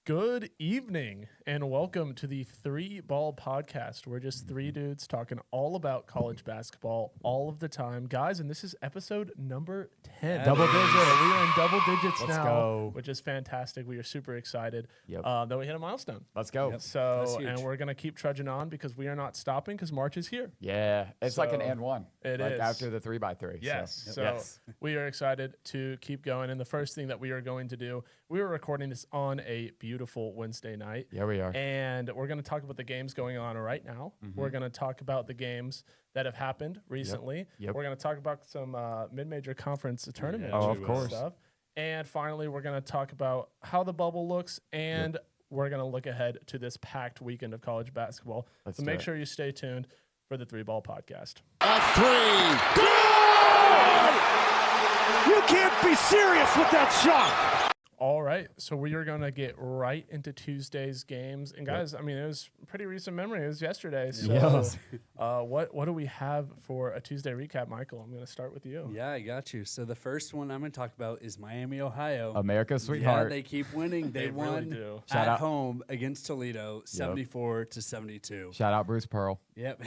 Good evening and welcome to the Three Ball Podcast. We're just three dudes talking all about college basketball all of the time. Guys, and this is episode number 10. Double digits. We are in double digits Let's now, go. which is fantastic. We are super excited Yep. that we hit a milestone. Let's go. Yep. So, That's huge. and we're going to keep trudging on because we are not stopping because March is here. Yeah, it's like an So, and one. it like is. after the 3x3. Yes. So Yes. we are excited to keep going. And the first thing that we are going to do, we were recording this on a beautiful Wednesday night. Yeah, we are. And we're going to talk about the games going on right now. We're going to talk about the games that have happened recently. Yep. We're going to talk about some mid-major conference tournament Oh, of course. stuff. And finally, we're going to talk about how the bubble looks and we're going to look ahead to this packed weekend of college basketball. Let's So do make it. sure you stay tuned for the Three Ball Podcast. A three. Good! You can't be serious with that shot. All right, so we are going to get right into Tuesday's games. And guys, I mean, it was pretty recent memory. It was yesterday. So what do we have for a Tuesday recap, Michael? I'm going to start with you. Yeah, I got you. So the first one I'm going to talk about is Miami, Ohio. America's Yeah, sweetheart. they keep winning. They, They really won do. Shout at out. home against Toledo, 74-72. Shout out Bruce Pearl. Yep.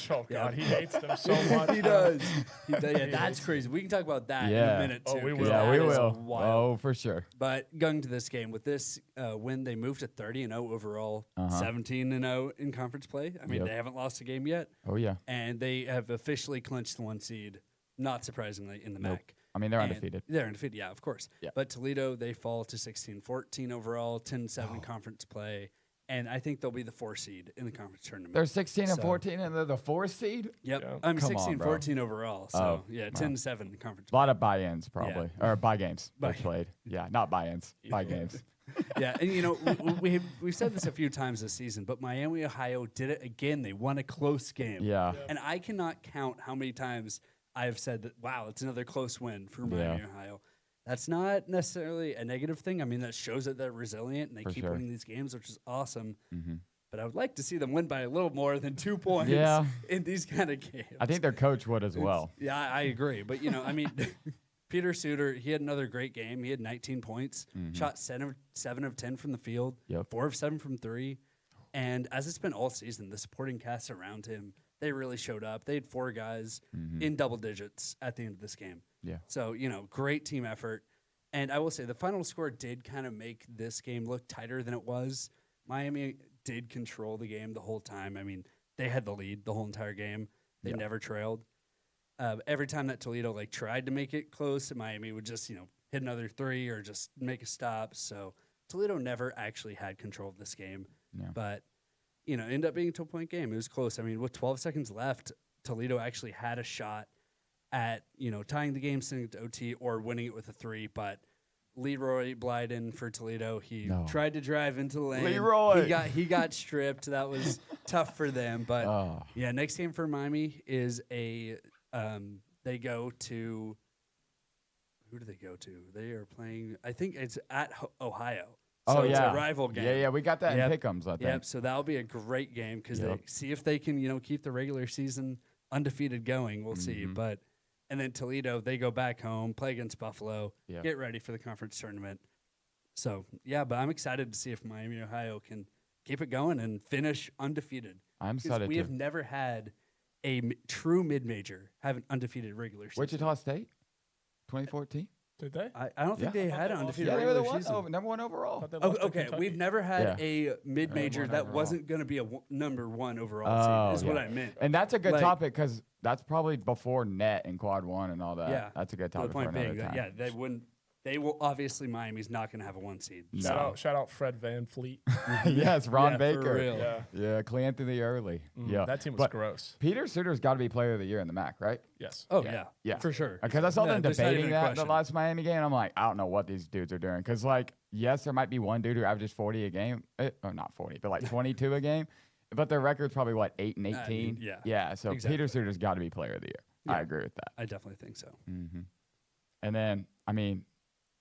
Oh, God, Yeah. he hates them so much. He does. Yeah, He that's is. crazy. We can talk about that in Yeah. a minute, Oh, too. we 'cause will. Yeah, that we is will. wild. Oh, for sure. But going to this game, with this win, they moved to 30-0 overall, Uh-huh. 17-0 in conference play. I mean, Yep. they haven't lost a game yet, Oh, yeah. and they have officially clinched the 1 seed, not surprisingly, in the Nope. MAC. I mean, they're And undefeated. They're undefeated, yeah, of course. Yeah. But Toledo, they fall to 16-14 overall, 10-7 conference play, and I think they'll be the 4 seed in the conference tournament. They're 16 and So- 14, and they're the 4th seed? Yep, Yeah. I'm Come on, 16-14 overall, so Oh, yeah, wow. 10-7 conference A lot of buy-ins, probably. Or buy games Buy- they played. Yeah, not buy-ins. Buy games. Yeah, and you know, we've said this a few times this season, but Miami, Ohio did it again. They won a close game. Yeah. And I cannot count how many times I've said that, wow, it's another close win for Miami, Ohio. That's not necessarily a negative thing. I mean, that shows that they're resilient and they For keep sure. winning these games, which is awesome. Mm-hmm. But I would like to see them win by a little more than 2 points Yeah. in these kind of games. I think their coach would as well. Yeah, I agree. But, you know, I mean, Peter Suter, he had another great game. He had 19 points, shot 7 of 10 from the field, Mm-hmm. Yep. 4 of 7 from 3. And as it's been all season, the supporting cast around him, they really showed up. They had 4 guys in double digits at the end of this game. Mm-hmm. Yeah. So, you know, great team effort. And I will say the final score did kind of make this game look tighter than it was. Miami did control the game the whole time. I mean, they had the lead the whole entire game. They Yeah. never trailed. Every time that Toledo tried to make it close, Miami would just hit another 3 or just make a stop. So Toledo never actually had control of this game. Yeah. But ended up being a 2-point game. It was close. I mean, with 12 seconds left, Toledo actually had a shot at tying the game, sending it to OT, or winning it with a 3. But Leroy Blyden for Toledo, he tried to drive into the lane. Leroy! He got stripped. That was tough for them. But Oh. yeah, next game for Miami is they go to, who do they go to? They are playing, I think it's at Ohio. So Oh, it's yeah. a rival game. Yeah, we got that Yep. in Pick'ems, I think. Yep, so that'll be a great game because Yep. they see if they can, keep the regular season undefeated going. We'll see. Mm-hmm. But and then Toledo, they go back home, play against Buffalo, Yep. get ready for the conference tournament. So yeah, but I'm excited to see if Miami, Ohio can keep it going and finish undefeated. I'm 'Cause excited we too. have never had a true mid-major have an undefeated regular season. Wichita State, 2014. Did they? I don't think Yeah. they had an undefeated Yeah, they were the regular season. number one overall. Thought they Oh, lost to okay, Kentucky. we've never had a mid-major one that overall. wasn't going to be a number 1 overall Oh, seed, is what yeah. I meant. And that's a good Like- topic because that's probably before net and quad 1 and all that. Yeah. That's a good The topic for point another being that, time. yeah, they wouldn't. They will obviously Miami's not going to have a 1 seed. No. Shout out Fred Van Fleet. Yes, Ron Yeah, Baker. for real. Yeah. Yeah, Cleanthony early. Yeah. That team was But gross. Peter Suter's got to be player of the year in the MAC, right? Yes. Oh Yeah. yeah, for sure. Because I saw No, them there's not debating even a that the question. last Miami game. I'm like, I don't know what these dudes are doing. Because, like, yes, there might be one dude who averages 40 a game. Or not 40, but like 22 a game. But their record's probably, what, 8 and 18? yeah. Yeah, so Exactly. Peter Suter's got to be player of the year. I Yeah. agree with that. I definitely think so. Mm-hmm. And then, I mean,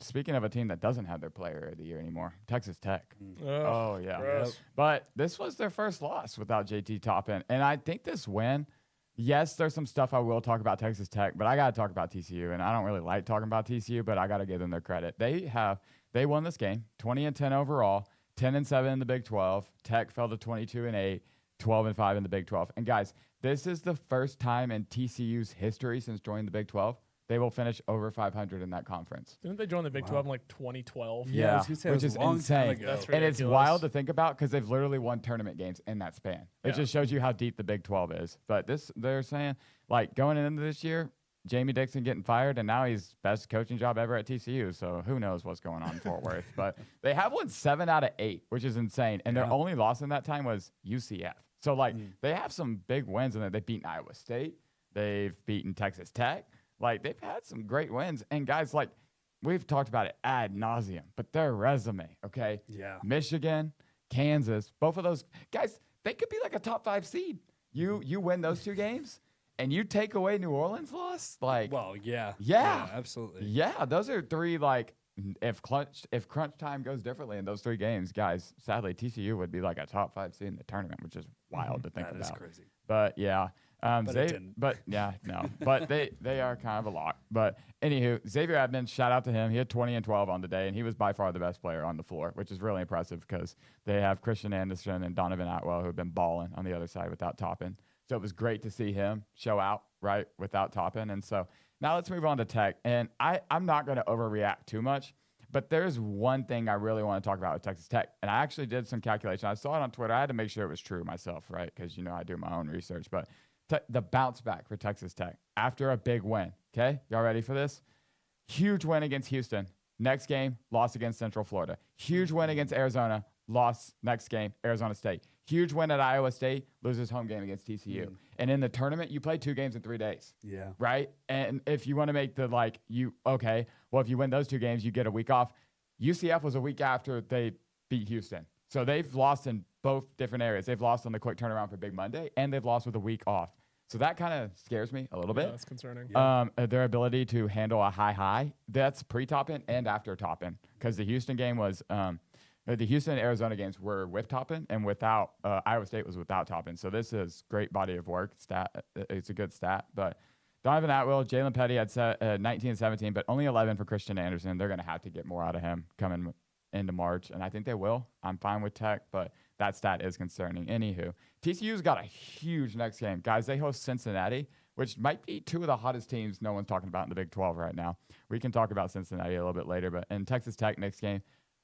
speaking of a team that doesn't have their player of the year anymore, Texas Tech. Oh, yeah. gross. But this was their first loss without JT Toppin. And I think this win, yes, there's some stuff I will talk about Texas Tech, but I got to talk about TCU. And I don't really like talking about TCU, but I got to give them their credit. They won this game, 20-10 overall. 10-7 in the Big 12. Tech fell to 22-8, 12-5 in the Big 12. And guys, this is the first time in TCU's history since joining the Big 12 they will finish over 500 in that conference. Didn't they join the Big 12 in like 2012? Yeah, I was gonna say it which was is a long time insane. ago. That's And it's ridiculous. wild to think about because they've literally won tournament games in that span. It Yeah. just shows you how deep the Big 12 is. But they're saying, like, going into this year, Jamie Dixon getting fired, and now he's best coaching job ever at TCU. So who knows what's going on in Fort Worth. But they have won 7 out of 8, which is insane. And their only loss in that time was UCF. So, like, they have some big wins in there. They've beaten Iowa State. They've beaten Texas Tech. Like, they've had some great wins. And, guys, like, we've talked about it ad nauseum, but their resume, okay? Yeah. Michigan, Kansas, both of those guys, they could be like a top 5 seed. You win those 2 games, and you take away New Orleans' loss, like, Well, yeah. Yeah. Absolutely. yeah, those are 3, like, if crunch time goes differently in those 3 games, guys, sadly, TCU would be like a top 5 seed in the tournament, which is wild to think That about. is crazy. But yeah, But it didn't. but yeah, no, but they are kind of a lock. But anywho, Xavier Edmonds, shout out to him. He had 20 and 12 on the day, and he was by far the best player on the floor, which is really impressive because they have Christian Anderson and Donovan Atwell who have been balling on the other side without Toppin. So it was great to see him show out right without Toppin. And so now let's move on to Tech. And I'm not going to overreact too much. But there's one thing I really want to talk about with Texas Tech. And I actually did some calculation. I saw it on Twitter. I had to make sure it was true myself, right? Because, I do my own research. But the bounce back for Texas Tech after a big win. Okay? Y'all ready for this? Huge win against Houston. Next game, loss against Central Florida. Huge win against Arizona. Loss next game, Arizona State. Huge win at Iowa State. Loses home game against TCU. And in the tournament, you play 2 games in 3 days. Yeah. Right? And if you want to make the if you win those 2 games, you get a week off. UCF was a week after they beat Houston. So they've lost in both different areas. They've lost on the quick turnaround for Big Monday, and they've lost with a week off. So that kind of scares me a little bit. That's concerning. Their ability to handle a high, that's pre-Toppin and after Toppin. Because the Houston game was the Houston and Arizona games were with Toppin, and without Iowa State was without Toppin. So this is great body of work. It's a good stat. But Donovan Atwell, Jalen Petty had 19 and 17, but only 11 for Christian Anderson. They're going to have to get more out of him coming into March, and I think they will. I'm fine with Tech, but that stat is concerning. Anywho, TCU's got a huge next game. Guys, they host Cincinnati, which might be 2 of the hottest teams no one's talking about in the Big 12 right now. We can talk about Cincinnati a little bit later, but in Texas Tech next game,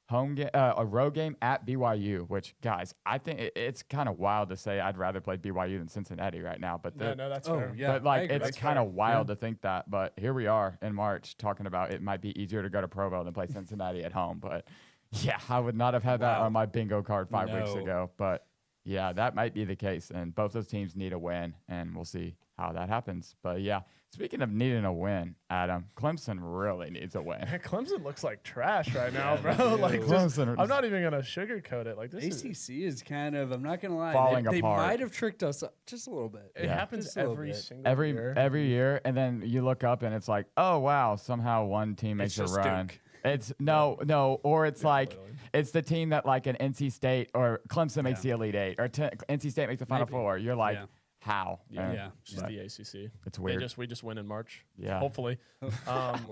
a road game at BYU, which, guys, I think it's kind of wild to say I'd rather play BYU than Cincinnati right now. But No, that's fair. Yeah. but like I agree. it's That's kind fair. of wild to think that. But here we are in March talking about it might be easier to go to Provo than play Cincinnati at home. But yeah, I would not have had that Wow. on my bingo card 5 weeks No. ago. But yeah, that might be the case. And both those teams need a win, and we'll see how that happens. But yeah, speaking of needing a win, Adam, Clemson really needs a win. Man, Clemson looks like trash right now, bro. Like, just, Clemson- I'm not even gonna sugarcoat it. Like this is, ACC is kind of, I'm not going to lie, Falling they apart. might have tricked us just a little bit. it Yeah. happens Just a little every bit. single year. Every year, and then you look up and it's like, oh wow, somehow one team makes a just run. Duke. It's no, or it's like literally. it's the team that like an NC State or Clemson makes the Elite Eight, or NC State makes the Final Maybe. Four. You're like, Yeah. how? And Yeah. Just but the ACC. it's They weird. we just win in March. Yeah. Hopefully. We'll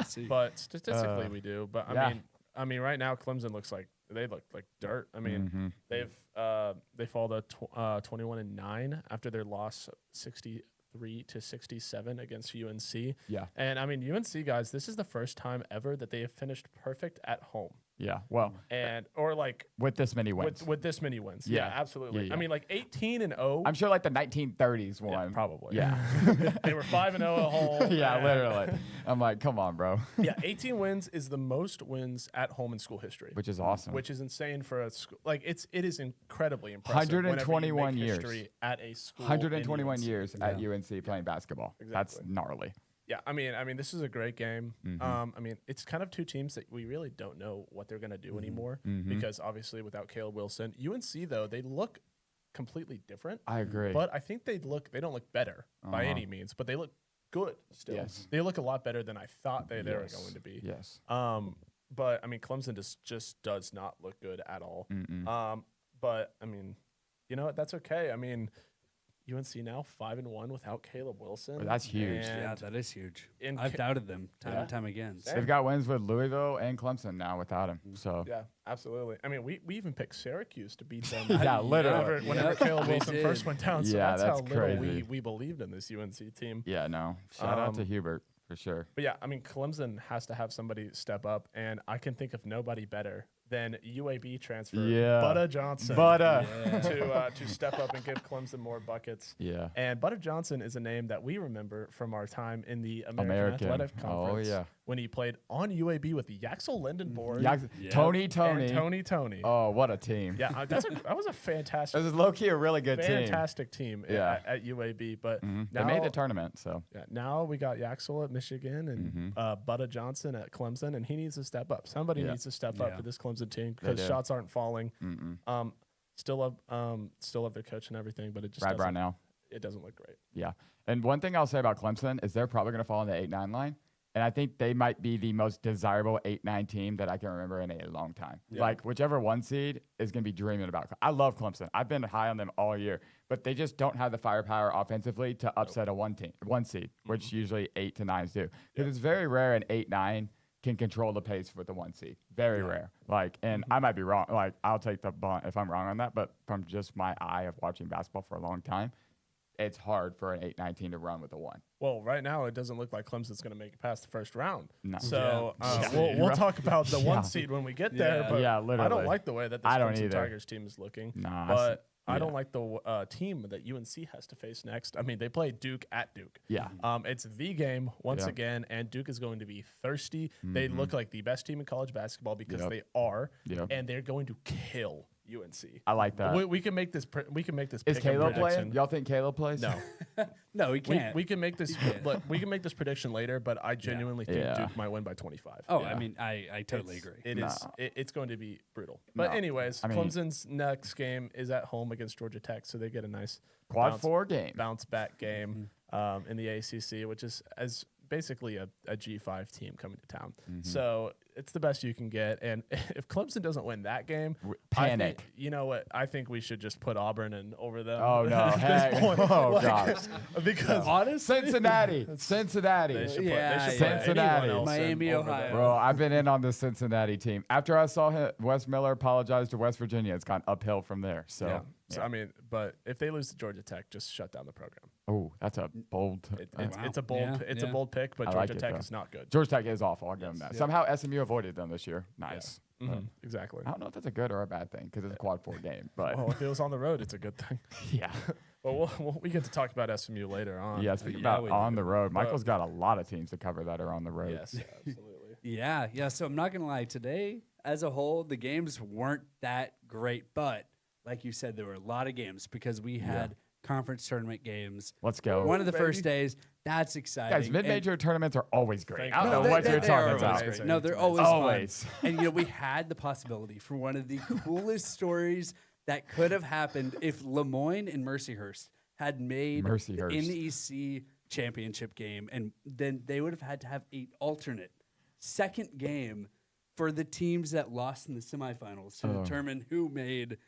see. But statistically, we do. But yeah. I mean, right now Clemson looks like they look like dirt. I mean, they fall to 21-9 after their loss 63-67 against UNC. Yeah. And I mean, UNC guys, this is the first time ever that they have finished perfect at home, Yeah. Well, and or like with this many wins, with this many wins. Yeah, Yeah. absolutely. Yeah. I mean, like 18-0. I'm sure like the 1930s one. Probably. Yeah. They were 5-0 at home. yeah, and- literally. I'm like, come on, bro. Yeah, 18 wins is the most wins at home in school history, Which is awesome. which is insane for a school. Like it is incredibly impressive. 121 whenever you make years. history at a school. in 121 UNC. years at UNC playing basketball. That's Exactly. gnarly. Yeah, I mean, this is a great game. Mm-hmm. I mean, it's kind of 2 teams that we really don't know what they're going to do anymore Mm-hmm. because obviously without Caleb Wilson, UNC though they look completely different. I agree. But I think they don't look better by any means, but they look good still. Yes. They look a lot better than I thought they were Yes. going to be. Yes. But I mean, Clemson just does not look good at all. But I mean, you know what? That's okay. I mean, UNC now 5-1 without Caleb Wilson. Well, that's huge. Yeah, And that is huge. in I've Ca- doubted them time Yeah. and time again. Same. They've got wins with Louisville and Clemson now without him. So Yeah, absolutely. I mean, we even picked Syracuse to beat them. Yeah, literally. Whenever Caleb we Wilson did. first went down. So Yeah, that's that's how little crazy. we believed in this UNC team. yeah, no. Shout out to Um, Hubert for sure. But yeah, I mean, Clemson has to have somebody step up, and I can think of nobody better than UAB transfer Yeah. Butta Johnson Butta. to step up and give Clemson more buckets. Yeah. And Butta Johnson is a name that we remember from our time in the American Athletic Oh, Conference. yeah. When he played on UAB with Yaxel Lindenborg Yeah. Tony. and Tony. Oh, what a team. Yeah, that was a fantastic, This is low key a really good team. fantastic team Yeah. at UAB. But Mhm. now, They made the tournament, so yeah, now we got Yaxel at Michigan and Butta Johnson at Clemson, and he needs to step up. Somebody Yeah. needs to step up Yeah. for this Clemson team because do. shots aren't falling. mm-mm. Still love their coach and everything, but it just right doesn't, now. it doesn't look great. Yeah. And one thing I'll say about Clemson is they're probably going to fall in the 8-9 line. And I think they might be the most desirable 8-9 team that I can remember in a long time. Yeah. Like, whichever one seed is going to be dreaming about. I love Clemson. I've been high on them all year, but they just don't have the firepower offensively to upset a one seed, which usually 8 to 9s do. Because it's very rare an 8-9 can control the pace with the one seed. Very rare. Like, and I might be wrong. Like, I'll take the bunt if I'm wrong on that. But from just my eye of watching basketball for a long time, it's hard for an 8-9 team to run with a 1. Well, right now it doesn't look like Clemson's going to make it past the first round. No. So Yeah. we'll talk about the Yeah. one seed when we get there. Yeah. But Yeah, I don't literally. like the way that this I don't Clemson either. Tigers team is looking. Nah, But I yeah. don't like the team that UNC has to face next. I mean, they play Duke at Duke. Yeah. It's the game once Yeah. again, and Duke is going to be thirsty. They look like the best team in college basketball because Yep. they are, Yep. and they're going to kill UNC. I like that. We can make this. We can make this. Is pick 'em Caleb prediction. playing? Y'all think Caleb plays? No, No, he can't. we can make this. Look, we can make this prediction later, but I genuinely think Yeah. Duke might win by 25. oh, Yeah. I mean, I totally agree. It's going to be brutal. But No. anyways, I mean- Clemson's next game is at home against Georgia Tech, so they get a nice Quad bounce- 4 game. bounce back game in the ACC, which is as basically a G5 team coming to town. So it's the best you can get. And if Clemson doesn't win that game, Panic. I think, you know what? I think we should just put Auburn in over them. Oh, no. at Heck. this point. Oh, Like, gosh. Because Cincinnati. they Cincinnati. should put, Yeah, they should put yeah. anyone Cincinnati. else in Miami, over Ohio. them. Bro, I've been in on the Cincinnati team. After I saw Wes Miller apologize to West Virginia, it's gone uphill from there. So, Yeah. So I mean, but if they lose to Georgia Tech, just shut down the program. oh, that's a bold. It's a bold Yeah, it's a yeah. bold pick, but I Georgia like it, Tech though. is not good. Georgia Tech is awful. I'll give them that. Yeah. Somehow SMU avoided them this year. Nice. But Exactly. I don't know if that's a good or a bad thing because it's a quad 4 game. But Well, if it was on the road, it's a good thing. yeah. But we get to talk about SMU later on. Yeah, speaking yeah, about we on do. the road, Michael's got a lot of teams to cover that are on the road. Yes, absolutely. Yeah. So I'm not gonna lie. Today, as a whole, the games weren't that great, but like you said, there were a lot of games because we had conference tournament games. Let's go. One of the baby. first days. That's exciting. Guys, mid-major tournaments are always great. I don't No, know what you're they talking are about. always great. No, they're always Always. fun. And you know, we had the possibility for one of the coolest stories that could have happened if Lemoyne and Mercyhurst had made the Mercyhurst. NEC championship game, and then they would have had to have an alternate second game for the teams that lost in the semifinals to determine who made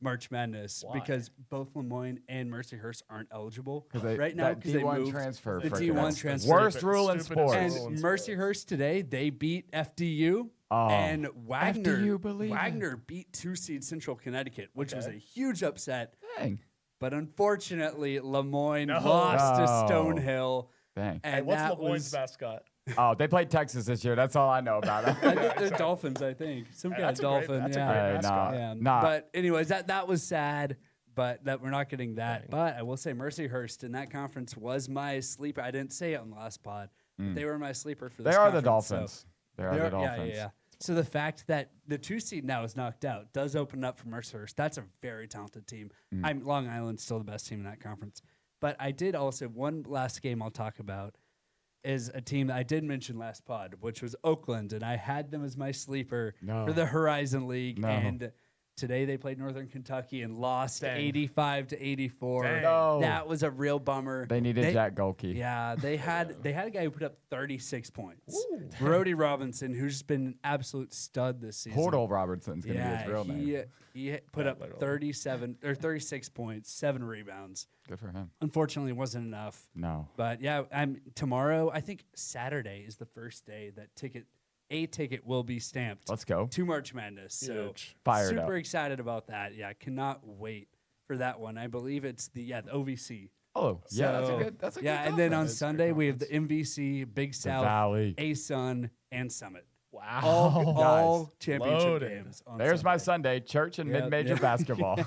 March Madness, Why? because both Lemoyne and Mercyhurst aren't eligible They, right now that because they D1 moved transfer. the freaking D1 that's the transfer. Worst rule in Stupidest sports. rule. and in Mercyhurst today, they beat FDU, Oh. and Wagner. FDU, believe it. Wagner beat 2-seed Central Connecticut, which was a huge upset. Dang. But unfortunately, Lemoyne No. lost No. to Stonehill. Dang. And Hey, what's that LeMoyne's was, mascot? Oh, they played Texas this year. That's all I know about it. I think they're Dolphins, I think. Some kind of That's a great- dolphin. that's a yeah. great Hey, mascot. Yeah. Nah. But anyways, that was sad, but that we're not getting that. But I will say Mercyhurst in that conference was my sleeper. I didn't say it on the last pod. But they were my sleeper for this They are the conference, so- Dolphins. They are the Dolphins. Yeah. So the fact that the 2-seed now is knocked out does open up for Mercyhurst. That's a very talented team. Long Island's still the best team in that conference. But I did also, one last game I'll talk about is a team that I did mention last pod, which was Oakland, and I had them as my sleeper No. for the Horizon League. No. And Today they played Northern Kentucky and lost Dang. 85-84. Dang. No. That was a real bummer. They needed Jack Golke. Yeah, they had a guy who put up 36 points. Brody Robinson, who's been an absolute stud this season. Portal Robertson's going to be his real name. He put up 36 points, 7 rebounds. Good for him. Unfortunately, it wasn't enough. No. But yeah, tomorrow, I think Saturday is the first day that a ticket will be stamped Let's go. to March Madness. So Huge. Fired super up. excited about that. Yeah, cannot wait for that one. I believe it's the OVC. Oh, yeah, that's a So, good. That's a good. and then on That's a good Sunday we have the MVC, Big South, Valley. A-Sun, and Summit. Wow. All championship Loaded. games. On There's my Sunday. Sunday, church and Yep, mid-major yep. basketball.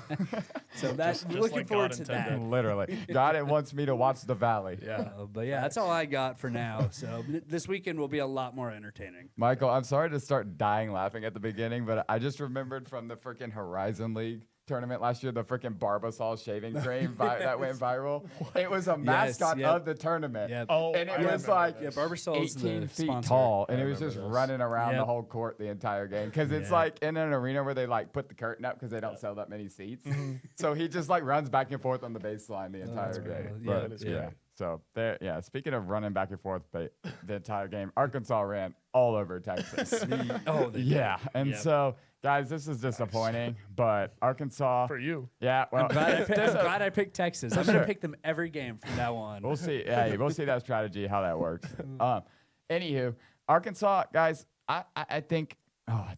So that's just looking like forward God to that. intended. Literally. God wants me to watch the Valley. Yeah. But yeah, that's all I got for now. So this weekend will be a lot more entertaining. Michael, I'm sorry to start dying laughing at the beginning, but I just remembered from the freaking Horizon League tournament last year, the freaking Barbasol shaving cream that went viral. It was a mascot yep. of the tournament. Yep. Oh, And it I was remember like this. Barbersol's 18 the feet sponsor. tall, and I it was just remember this. running around the Yep. whole court the entire game. Because it's Yeah. like in an arena where they like put the curtain up because they don't sell that many seats. So he just like runs back and forth on the baseline the entire game. yeah, But, that is yeah. great. So there, yeah. Speaking of running back and forth, the entire game, Arkansas ran all over Texas. Yeah, and Yep. so guys, this is disappointing, but Arkansas. For you. Yeah, well, I'm glad I picked Texas. I'm going to pick them every game from now on. we'll see. Yeah, we'll see that strategy how that works. Anywho, Arkansas guys, I think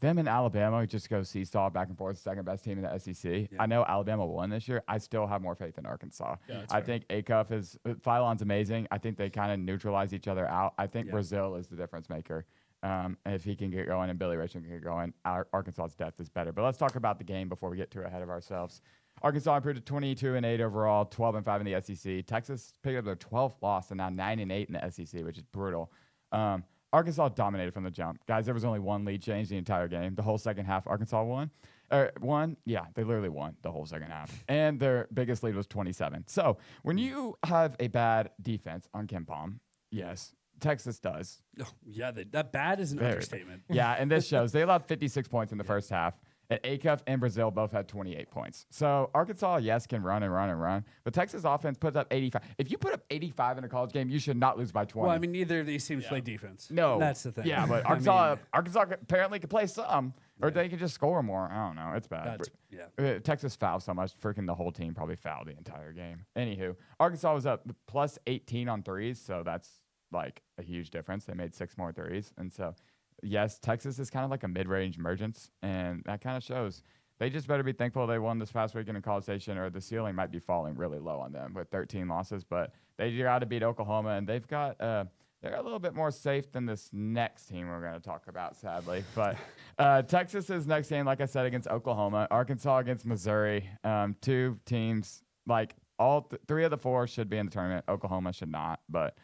them and Alabama just go seesaw back and forth. Second best team in the SEC. I know Alabama won this year. I still have more faith in Arkansas. Yeah, that's I fair. think Acuff is Phylon's amazing. I think they kind of neutralize each other out. I think Yeah. Brazil is the difference maker. If he can get going and Billy Richmond can get going, Arkansas's depth is better. But let's talk about the game before we get too ahead of ourselves. Arkansas improved to 22-8 overall, 12-5 in the SEC. Texas picked up their 12th loss and now 9-8 in the SEC, which is brutal. Arkansas dominated from the jump. Guys, there was only one lead change the entire game. The whole second half, Arkansas won. Yeah, they literally won the whole second half. And their biggest lead was 27. So when you have a bad defense on KenPom, yes, Texas does. Oh, yeah, that bad is an Very. understatement. Yeah, and this shows. They allowed 56 points in the first half. And Acuff and Brazil both had 28 points. So Arkansas, yes, can run and run and run. But Texas offense puts up 85. If you put up 85 in a college game, you should not lose by 20. Well, I mean, neither of these teams play defense. No, That's the thing. Yeah, but I mean, Arkansas apparently can play some, or they can just score more. I don't know. It's bad. That's, But, Texas fouled so much. Freaking the whole team probably fouled the entire game. Anywho, Arkansas was up plus 18 on threes, so that's like a huge difference. They made 6 more threes, and so yes, Texas is kind of like a mid-range emergence, and that kind of shows. They just better be thankful they won this past weekend in College Station, or the ceiling might be falling really low on them with 13 losses. But they got to beat Oklahoma, and they're a little bit more safe than this next team we're going to talk about, sadly. But Texas's next game, like I said, against Oklahoma, Arkansas against Missouri. 2 teams, like all 3 of the 4 should be in the tournament. Oklahoma should not. But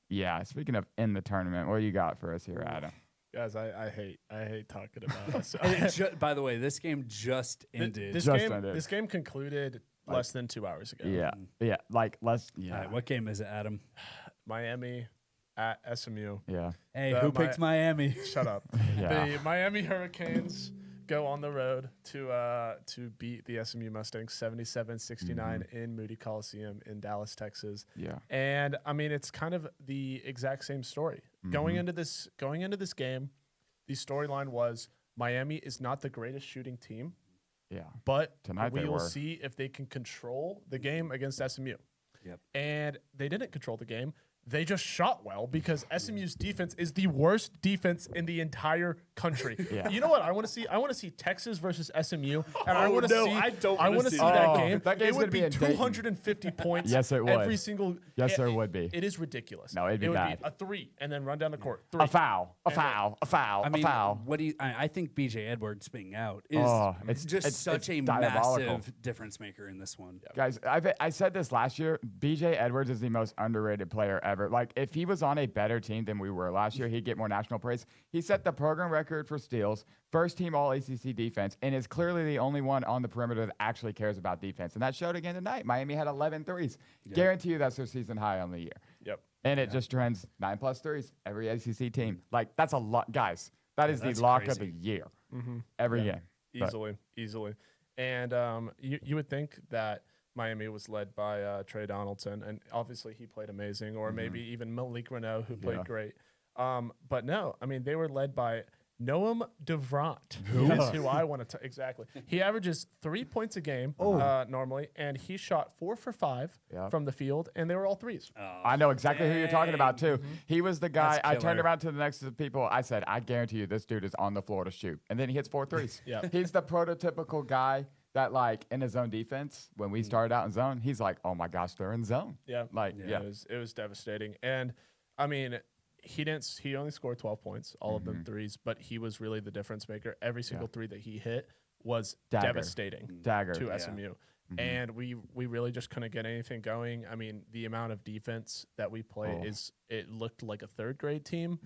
yeah, speaking of in the tournament, what do you got for us here, Adam? Guys, I hate talking about this. And by the way, this game just ended. This game concluded less than 2 hours ago. Yeah, like less. Yeah, All right, what game is it, Adam? Miami at SMU. yeah. Hey, The who picked Miami? Shut up. Yeah. The Miami Hurricanes go on the road to beat the SMU Mustangs 77-69 in Moody Coliseum in Dallas, Texas. Yeah. And I mean, it's kind of the exact same story. Going into this game, the storyline was Miami is not the greatest shooting team, Yeah. but Tonight we they will were. see if they can control the game against SMU. Yep. And they didn't control the game. They just shot well because SMU's defense is the worst defense in the entire country. Yeah. You know what I want to see? I want to see Texas versus SMU, and I want to no, see. I don't I wanna want to see see that. that Oh, game. that game's It would gonna be be in Dayton. 250 points. Yes, it would. Every single. Yes, there would be. It is ridiculous. No, it'd be it would bad. be a 3 and then run down the court. 3. A foul. A foul. A foul. I mean, a foul. what do you? I think BJ Edwards being out is It's just such a diabolical. massive difference maker in this one. Guys, I said this last year. BJ Edwards is the most underrated player ever. Like, if he was on a better team than we were last year, he'd get more national praise. He set the program record for steals, first team all ACC defense, and is clearly the only one on the perimeter that actually cares about defense. And that showed again tonight. Miami had 11 threes. Guarantee you that's their season high on the year. Yep. And it just trends 9+ threes every ACC team. Like, that's a lot, guys. That is the that's lock of crazy. the year. Every game. But- Easily. And you would think that Miami was led by Trey Donaldson, and obviously he played amazing, or maybe even Malik Reneau, who played great. But no, I mean, they were led by Noam DeVrant, is who I want to exactly. He averages 3 points a game normally, and he shot 4 for 5 from the field, and they were all threes. I know exactly who you're talking about too. He was the guy. That's I turned killer. around to the next people. I said, I guarantee you, this dude is on the floor to shoot, and then he hits 4 threes. Yeah. He's the prototypical guy that, like, in his zone defense, when we started out in zone, he's like, oh my gosh, they're in zone. Yeah, Like, yeah. It was devastating, and I mean. He only scored 12 points, all of them threes, but he was really the difference maker. Every single three that he hit was devastating to SMU. And we really just couldn't get anything going. I mean, the amount of defense that we play it looked like a third grade team.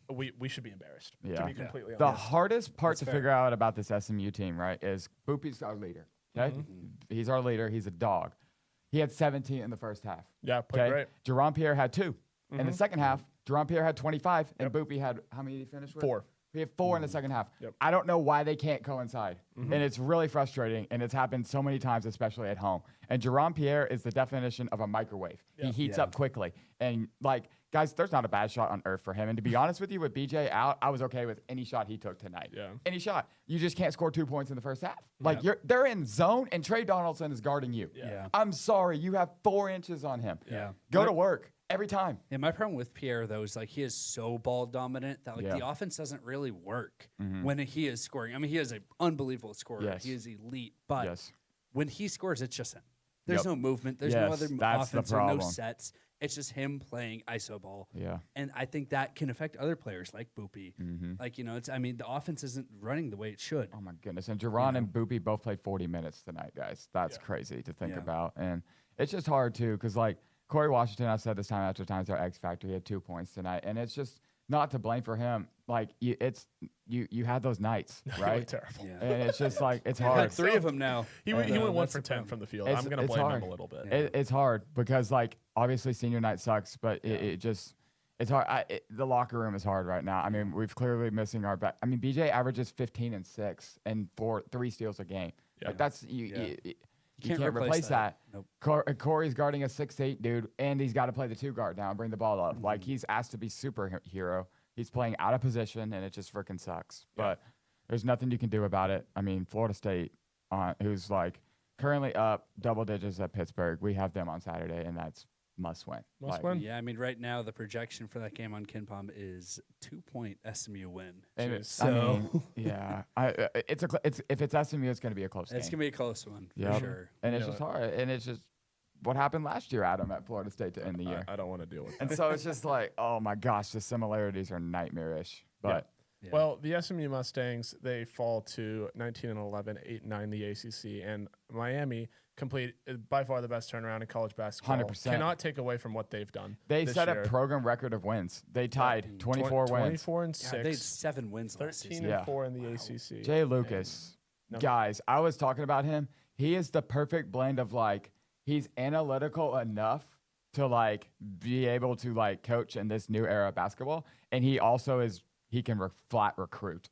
We should be embarrassed, to be completely honest. The hardest part to figure out about this SMU team, right, is Boopie's our leader. Okay? He's our leader. He's a dog. He had 17 in the first half. Yeah, played great. Jerome Pierre had 2. In the second half, Jerome Pierre had 25, and Boopie had, how many did he finish with? 4. He had 4 in the second half. Yep. I don't know why they can't coincide. And it's really frustrating, and it's happened so many times, especially at home. And Jerome Pierre is the definition of a microwave. He heats up quickly. And, like, guys, there's not a bad shot on earth for him. And to be honest with you, with BJ out, I was okay with any shot he took tonight. Yeah. Any shot. You just can't score 2 points in the first half. Like, they're in zone, and Trey Donaldson is guarding you. Yeah. I'm sorry. You have 4 inches on him. Yeah. Go to work. Every time. Yeah, my problem with Pierre, though, is like he is so ball dominant that like the offense doesn't really work when he is scoring. I mean, he is an unbelievable scorer. Yes. He is elite. But Yes. when he scores, it's just him. There's Yep. no movement. There's Yes, no other that's the offense or no problem. sets. It's just him playing iso ball. Yeah. And I think that can affect other players like Boopie. Like, you know, it's, I mean, the offense isn't running the way it should. Oh my goodness. And Jerron and Boopie both played 40 minutes tonight, guys. That's crazy to think about. And it's just hard too, because like Corey Washington, I've said this time after time, is our X factor. He had 2 points tonight. And it's just not to blame for him. Like you had those nights, right? Terrible. Yeah. And it's just like it's Like hard. 3 of them now. He went 1 for 10 from the field. I'm going to blame him a little bit. It's hard because like obviously senior night sucks, but it just it's hard. The locker room is hard right now. I mean, we've clearly missing our back. I mean, BJ averages 15 and 6 and 3 steals a game. Yeah. Like that's you can't replace that. Nope. Corey's guarding a 6'8" dude, and he's got to play the 2 guard now and bring the ball up. Like he's asked to be superhero. He's playing out of position, and it just freaking sucks. But there's nothing you can do about it. I mean, Florida State, who's like currently up double digits at Pittsburgh, we have them on Saturday, and that's must win. Must win. Yeah, I mean, right now the projection for that game on KenPom is 2-point SMU win. And Jeez. I mean, yeah, if it's SMU, it's going to be a close game. It's gonna be a close one for Yep. sure. And it's just hard. And it's just what happened last year, Adam, at Florida State to end the year. I don't want to deal with that. And so it's just like, oh my gosh, the similarities are nightmarish. But Yeah. Well, the SMU Mustangs, they fall to 19-11, 8-9 the ACC, and Miami complete by far the best turnaround in college basketball. 100%. Cannot take away from what they've done. they this set year. a program record of wins. They tied 24 wins. 24 and 6. Yeah, they had 7 wins last 13 season. and Yeah. 4 in the ACC. Jay Lucas, guys, I was talking about him. He is the perfect blend of like, he's analytical enough to like be able to like coach in this new era of basketball. And he also he can flat recruit.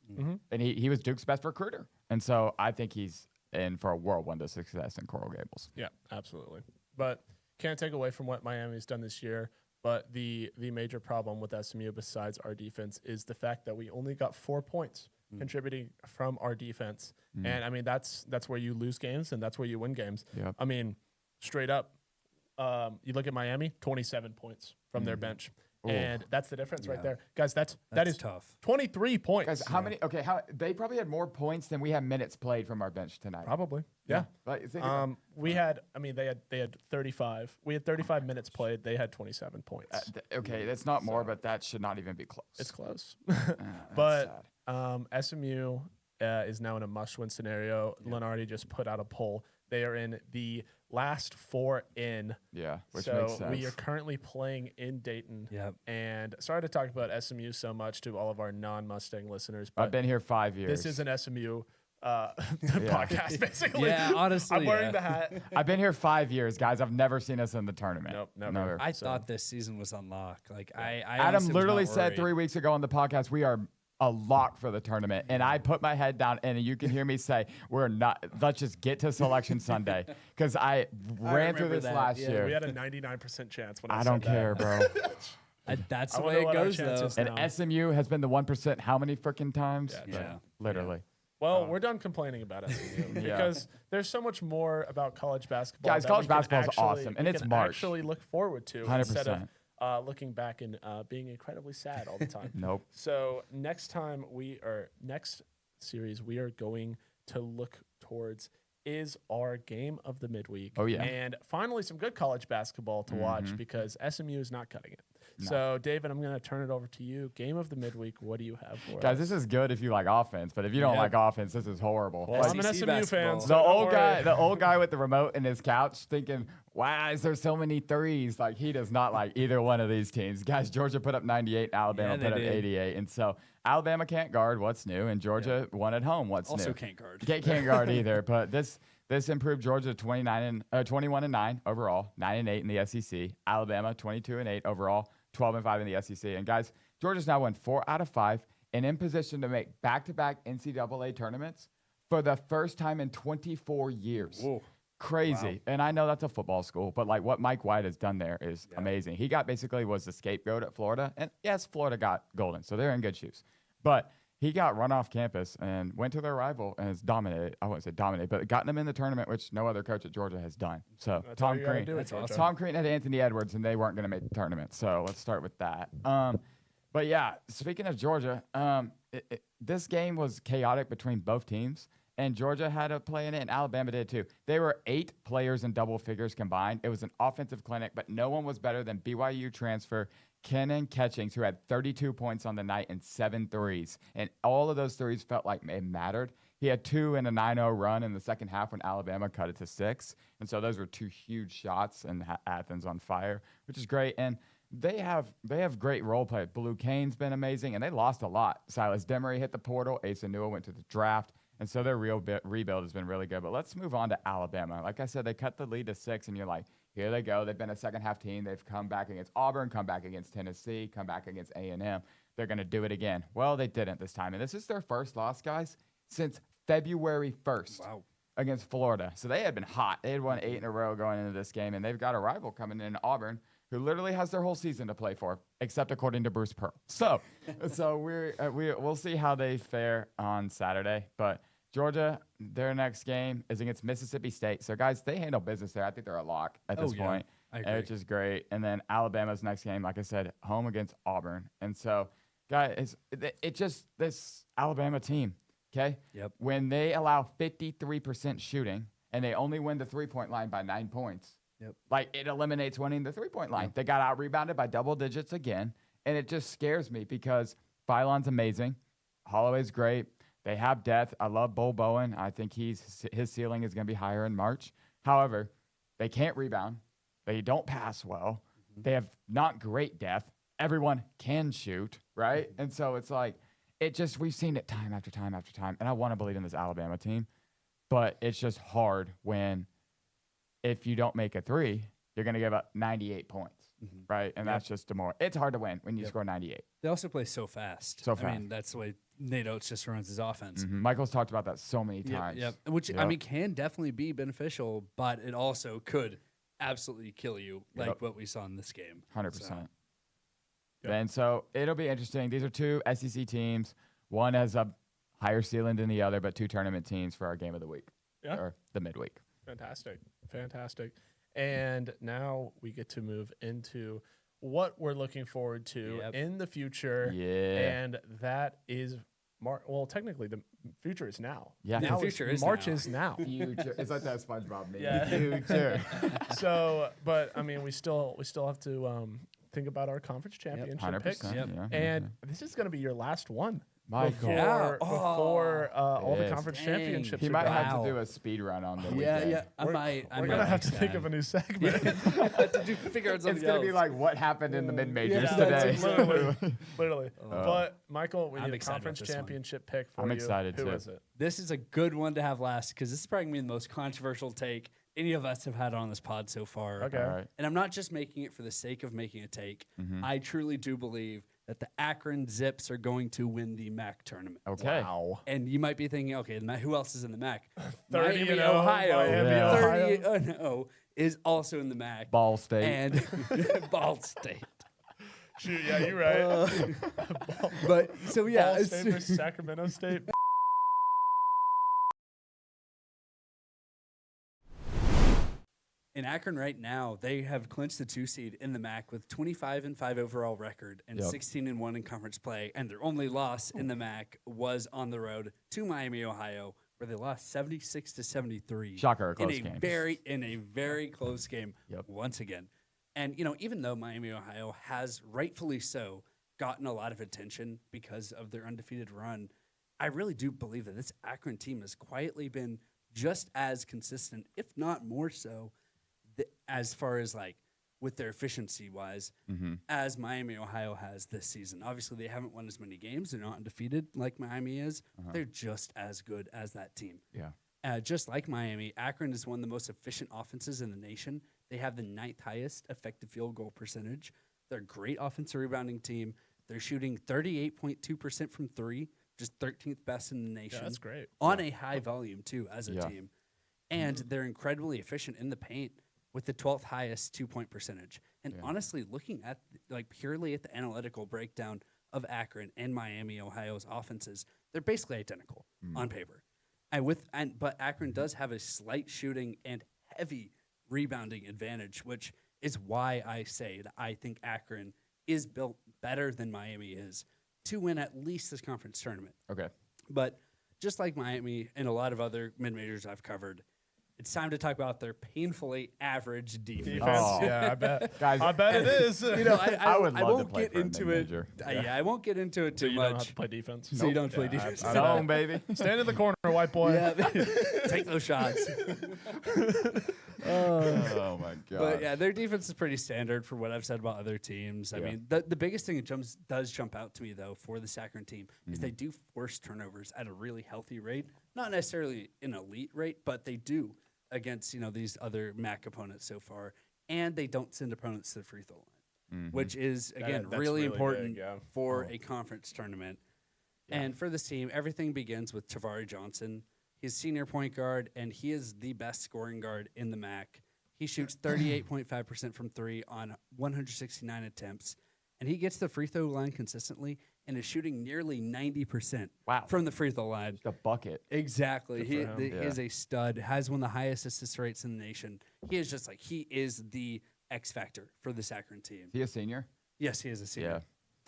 And he was Duke's best recruiter. And so I think he's in for a whirlwind of success in Coral Gables. Yeah, absolutely. But can't take away from what Miami's done this year. But the major problem with SMU, besides our defense, is the fact that we only got 4 points contributing from our defense. And I mean, that's where you lose games and that's where you win games. Yep. I mean, straight up, you look at Miami, 27 points from their bench. And that's the difference right there. Guys, that is tough. 23 points. Guys, how many? Okay, they probably had more points than we have minutes played from our bench tonight. Probably. Yeah. Like, think about- We had, I mean, they had 35. We had 35 minutes played. They had 27 points. okay, that's not more, but that should not even be close. It's close. That's But sad. SMU is now in a must-win scenario. Lenardi just put out a poll. They are in the last 4 in. Yeah, which so makes sense. we are currently playing in Dayton. Yep. And sorry to talk about SMU so much to all of our non-Mustang listeners, but I've been here 5 years. this is an SMU podcast, basically. Yeah, honestly, I'm wearing the hat. I've been here 5 years, guys. I've never seen us in the tournament. Nope, never. I thought this season was on lock. Like I Adam honestly was literally not said worried. 3 weeks ago on the podcast, we are a lock for the tournament. And I put my head down, and you can hear me say, we're not, let's just get to Selection Sunday. Because I ran through this last year. We had a 99% chance when I don't care, bro. That's the way it goes, though. And SMU has been the 1% how many freaking times? Yeah. Literally. Well, we're done complaining about SMU because there's so much more about college basketball. Guys, college basketball is awesome, and it's March. Actually look forward to 100%. instead of looking back and being incredibly sad all the time. Nope. So next series we are going to look towards is our game of the midweek. Oh, yeah. And finally some good college basketball to watch because SMU is not cutting it. No. So, David, I'm going to turn it over to you. Game of the midweek, what do you have for us? Guys, this is good if you like offense, but if you don't like offense, this is horrible. Well, I'm an SMU fan. So the old guy with the remote in his couch thinking, why is there so many threes? Like, he does not like either one of these teams. Guys, Georgia put up 98, Alabama put up 88. And so Alabama can't guard, what's new? And Georgia won at home, what's new? Also can't guard. Can't guard either. But this improved Georgia 21-9 overall, 9-8 in the SEC. Alabama 22-8 overall, 12-5 in the SEC. And guys, Georgia's now won 4 out of 5 and in position to make back-to-back NCAA tournaments for the first time in 24 years. Whoa. Crazy. Wow. And I know that's a football school, but like what Mike White has done there is amazing. He was the scapegoat at Florida. And yes, Florida got golden, so they're in good shoes. But he got run off campus and went to their rival and has dominated. I wouldn't say dominated, but gotten them in the tournament, which no other coach at Georgia has done. So that's Tom Crean. Tom Crean had Anthony Edwards, and they weren't going to make the tournament. So let's start with that. But yeah, speaking of Georgia, this game was chaotic between both teams, and Georgia had a play in it, and Alabama did too. There were 8 players in double figures combined. It was an offensive clinic, but no one was better than BYU transfer Kenan Ketchings, who had 32 points on the night and 7 threes. And all of those threes felt like it mattered. He had 2 in a 9-0 run in the second half when Alabama cut it to 6. And so those were 2 huge shots, and Athens on fire, which is great. And they have great role play. Blue Kane's been amazing, and they lost a lot. Silas Demery hit the portal. Asa Newell went to the draft. And so their rebuild has been really good. But let's move on to Alabama. Like I said, they cut the lead to 6, and you're like, here they go. They've been a second-half team. They've come back against Auburn, come back against Tennessee, come back against A&M. They're going to do it again. Well, they didn't this time. And this is their first loss, guys, since February 1st against Florida. So they had been hot. They had won 8 in a row going into this game, and they've got a rival coming in Auburn who literally has their whole season to play for, except according to Bruce Pearl. So we'll see how they fare on Saturday. But Georgia, their next game is against Mississippi State. So, guys, they handle business there. I think they're a lock at this point, which is great. And then Alabama's next game, like I said, home against Auburn. And so, guys, it just this Alabama team, okay? Yep. When they allow 53% shooting and they only win the three-point line by 9 points, like it eliminates winning the three-point line. They got out-rebounded by double digits again, and it just scares me because Philon's amazing. Holloway's great. They have depth. I love Bull Bowen. I think his ceiling is going to be higher in March. However, they can't rebound. They don't pass well. They have not great depth. Everyone can shoot, right? And so it's like, we've seen it time after time after time. And I want to believe in this Alabama team, but it's just hard when if you don't make a three, you're going to give up 98 points, right? And that's just it's hard to win when you score 98. They also play so fast. I mean, that's the way Nate Oates just runs his offense. Michael's talked about that so many times. Which, I mean, can definitely be beneficial, but it also could absolutely kill you, like what we saw in this game. 100%. And so it'll be interesting. These are 2 SEC teams. One has a higher ceiling than the other, but 2 tournament teams for our game of the week, or the midweek. Fantastic. And now we get to move into what we're looking forward to in the future. Yeah. And that is well, technically the future is now. Yeah. Now the future is March now. is now. Future. It's like that SpongeBob meme. Yeah. Future. So, but I mean, we still have to think about our conference championship picks. And this is going to be your last one. Michael. Before all the conference championships. He might have to do a speed run on the weekend. We're going to have to think of a new segment. Figure out something It's going to be like what happened in the mid-majors today. Literally. But, Michael, we need a conference championship pick for you. I'm excited, Who too. is it? This is a good one to have last because this is probably going to be the most controversial take any of us have had on this pod so far. Okay. All right. And I'm not just making it for the sake of making a take. I truly do believe that the Akron Zips are going to win the MAC tournament. Okay. Wow. And you might be thinking, okay, who else is in the MAC? 30 Miami, and 0, Ohio. Miami, Yeah. Ohio. 30-0 is also in the MAC. Ball State. And Ball State. Shoot, yeah, you're right. But so yeah, Ball State versus Sacramento State. in Akron right now, they have clinched the 2 seed in the MAC with 25-5 overall record and 16-1 in conference play. And their only loss in the MAC was on the road to Miami, Ohio, where they lost 76-73. Shocker, a close in game. A very close game once again. And even though Miami, Ohio has rightfully so gotten a lot of attention because of their undefeated run, I really do believe that this Akron team has quietly been just as consistent, if not more so, as far as with their efficiency wise, as Miami, Ohio has this season. Obviously, they haven't won as many games. They're not undefeated like Miami is. They're just as good as that team. Yeah. Just like Miami, Akron is one of the most efficient offenses in the nation. They have the 9th highest effective field goal percentage. They're a great offensive rebounding team. They're shooting 38.2% from 3, just 13th best in the nation. Yeah, that's great. On a high volume, too, as a team. And they're incredibly efficient in the paint with the 12th highest 2-point percentage. And honestly, looking at purely at the analytical breakdown of Akron and Miami, Ohio's offenses, they're basically identical on paper. But Akron does have a slight shooting and heavy rebounding advantage, which is why I say that I think Akron is built better than Miami is to win at least this conference tournament. Okay. But just like Miami and a lot of other mid-majors I've covered, it's time to talk about their painfully average defense. Oh. Yeah, I bet. Guys, I bet it is. I would love to won't play get for a into it. mid-major. I won't get into it So too you don't have much. to play defense. So you don't play defense. Zone, baby. Stand in the corner, white boy. Yeah, take those shots. Oh, my God. But yeah, their defense is pretty standard for what I've said about other teams. I mean, the biggest thing that does jump out to me, though, for the Akron team is they do force turnovers at a really healthy rate. Not necessarily an elite rate, but they do against these other MAC opponents so far. And they don't send opponents to the free throw line, which is, again, That's really big, important yeah. for a conference tournament. And for this team, everything begins with Tavari Johnson. He's senior point guard, and he is the best scoring guard in the MAC. He shoots 38.5% from 3 on 169 attempts, and he gets the free throw line consistently and is shooting nearly 90% from the free throw line. Just a bucket. Exactly. He for him. is a stud, has one of the highest assist rates in the nation. He is just he is the X factor for this Akron team. Is he a senior? Yes, he is a senior. Yeah.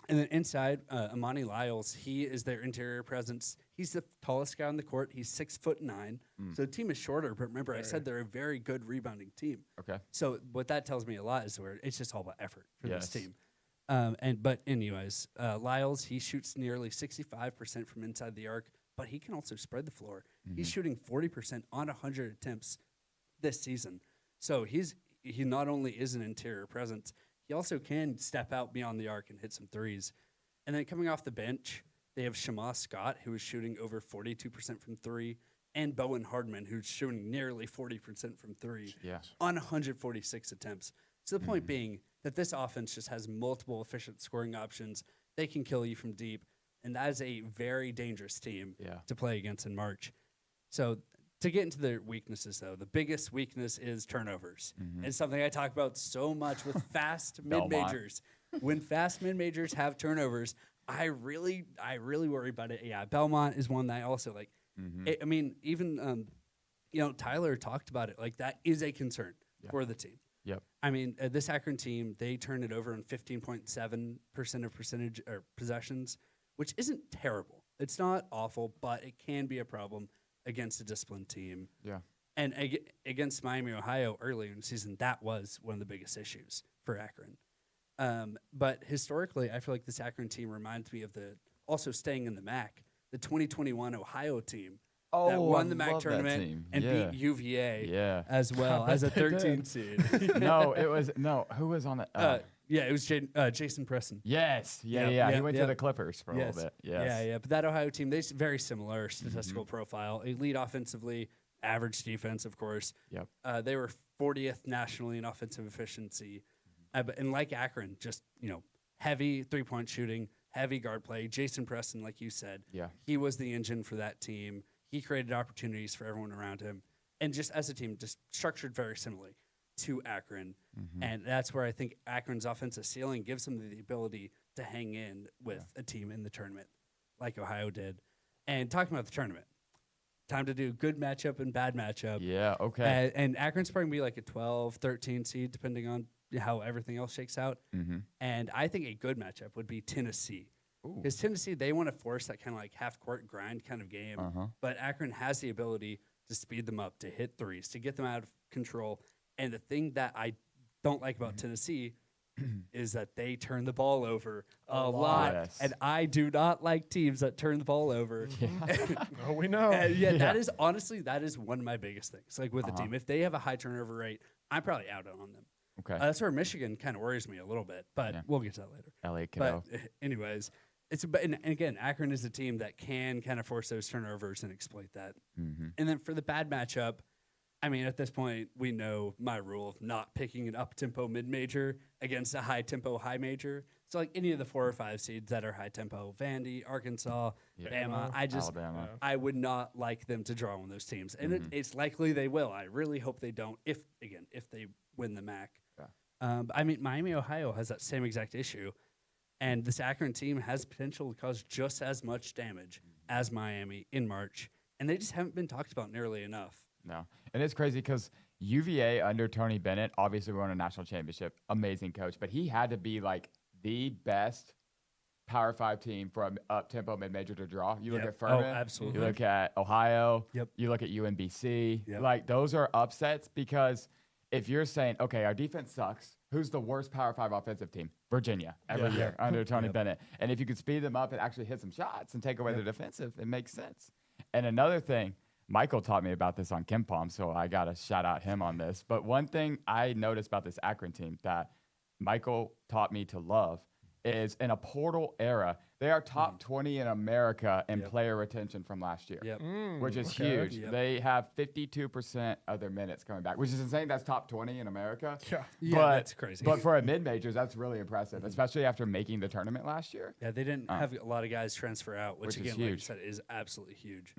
And then inside, Amani Lyles, he is their interior presence. He's the tallest guy on the court. He's 6'9". So the team is shorter, but remember, I said they're a very good rebounding team. Okay. So what that tells me a lot is where it's just all about effort for this team. But anyways, Lyles, he shoots nearly 65% from inside the arc, but he can also spread the floor. He's shooting 40% on 100 attempts this season. So he not only is an interior presence, he also can step out beyond the arc and hit some threes. And then coming off the bench, they have Shama Scott, who is shooting over 42% from 3, and Bowen Hardman, who's shooting nearly 40% from 3 on 146 attempts. So the point being that this offense just has multiple efficient scoring options. They can kill you from deep, and that is a very dangerous team to play against in March. So to get into their weaknesses, though, the biggest weakness is turnovers. It's something I talk about so much with fast mid-majors. When fast mid-majors have turnovers, I really worry about it. Yeah, Belmont is one that I also like. I mean, even Tyler talked about it. That is a concern for the team. Yep. I mean, this Akron team, they turn it over on 15.7% of percentage or possessions, which isn't terrible. It's not awful, but it can be a problem against a disciplined team. Yeah. And against Miami, Ohio earlier in the season, that was one of the biggest issues for Akron. But historically, I feel like this Akron team reminds me of also staying in the MAC, the 2021 Ohio team that won the MAC tournament and beat UVA as well as a 13 seed. Who was on it? It was Jason Preston. Yes. He went to the Clippers for a little bit. Yes. Yeah. But that Ohio team, they're very similar statistical profile. Elite offensively, average defense, of course. Yep. They were 40th nationally in offensive efficiency. And like Akron, just, heavy three-point shooting, heavy guard play. Jason Preston, like you said, he was the engine for that team. He created opportunities for everyone around him. And just as a team, just structured very similarly to Akron. And that's where I think Akron's offensive ceiling gives them the ability to hang in with a team in the tournament like Ohio did. And talking about the tournament, time to do good matchup and bad matchup. Yeah, okay. And Akron's probably going to be like a 12, 13 seed, depending on how everything else shakes out. And I think a good matchup would be Tennessee. Because Tennessee, they want to force that kind of like half-court grind kind of game. But Akron has the ability to speed them up, to hit threes, to get them out of control. And the thing that I don't like about Tennessee is that they turn the ball over a lot. Yes. And I do not like teams that turn the ball over. Oh, we know. That is honestly, that is one of my biggest things. Like with a team, if they have a high turnover rate, I'm probably out on them. Okay. That's where Michigan kind of worries me a little bit, but we'll get to that later. LA kiddo. But anyways, and again, Akron is a team that can kind of force those turnovers and exploit that. And then for the bad matchup, I mean, at this point, we know my rule of not picking an up-tempo mid-major against a high-tempo high-major. So, like, any of the 4 or 5 seeds that are high-tempo, Vandy, Arkansas, Bama, Alabama. I would not like them to draw on those teams. And it's likely they will. I really hope they don't, if they win the MAC. I mean, Miami, Ohio has that same exact issue. And this Akron team has potential to cause just as much damage as Miami in March. And they just haven't been talked about nearly enough. No. And it's crazy because UVA under Tony Bennett obviously won a national championship. Amazing coach. But he had to be like the best Power 5 team for an up-tempo mid-major to draw. You look at Furman. Absolutely. You look at Ohio. Yep. You look at UMBC. Yep. Like, those are upsets because if you're saying, okay, our defense sucks, who's the worst Power 5 offensive team? Virginia every year under Tony Bennett. And if you could speed them up and actually hit some shots and take away their defensive, it makes sense. And another thing, Michael taught me about this on KenPom, so I got to shout out him on this. But one thing I noticed about this Akron team that Michael taught me to love is in a portal era, they are top 20 in America in player retention from last year, which is huge. They have 52% of their minutes coming back, which is insane. That's top 20 in America. Yeah, that's crazy. But for a mid-majors, that's really impressive, especially after making the tournament last year. Yeah, they didn't have a lot of guys transfer out, which again, is like you huge. said, is absolutely huge.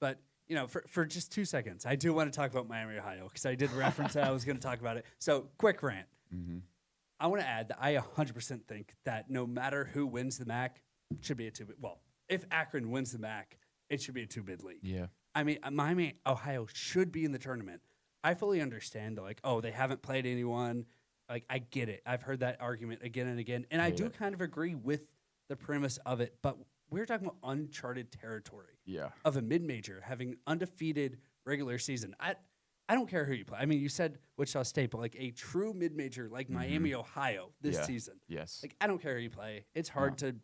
But you know, for just 2 seconds, I do want to talk about Miami, Ohio, because I did reference that I was going to talk about it. So, quick rant. I want to add that I 100% think that no matter who wins the MAC, it should be a 2-bid. Well, if Akron wins the MAC, it should be a 2-bid league. Yeah. I mean, Miami, Ohio should be in the tournament. I fully understand, like, oh, they haven't played anyone. Like, I get it. I've heard that argument again and again. And I do kind of agree with the premise of it, but we're talking about uncharted territory of a mid-major having undefeated regular season. I don't care who you play. I mean, you said Wichita State, but like a true mid-major like Miami, Ohio this season. Yes. Like, I don't care who you play. It's hard to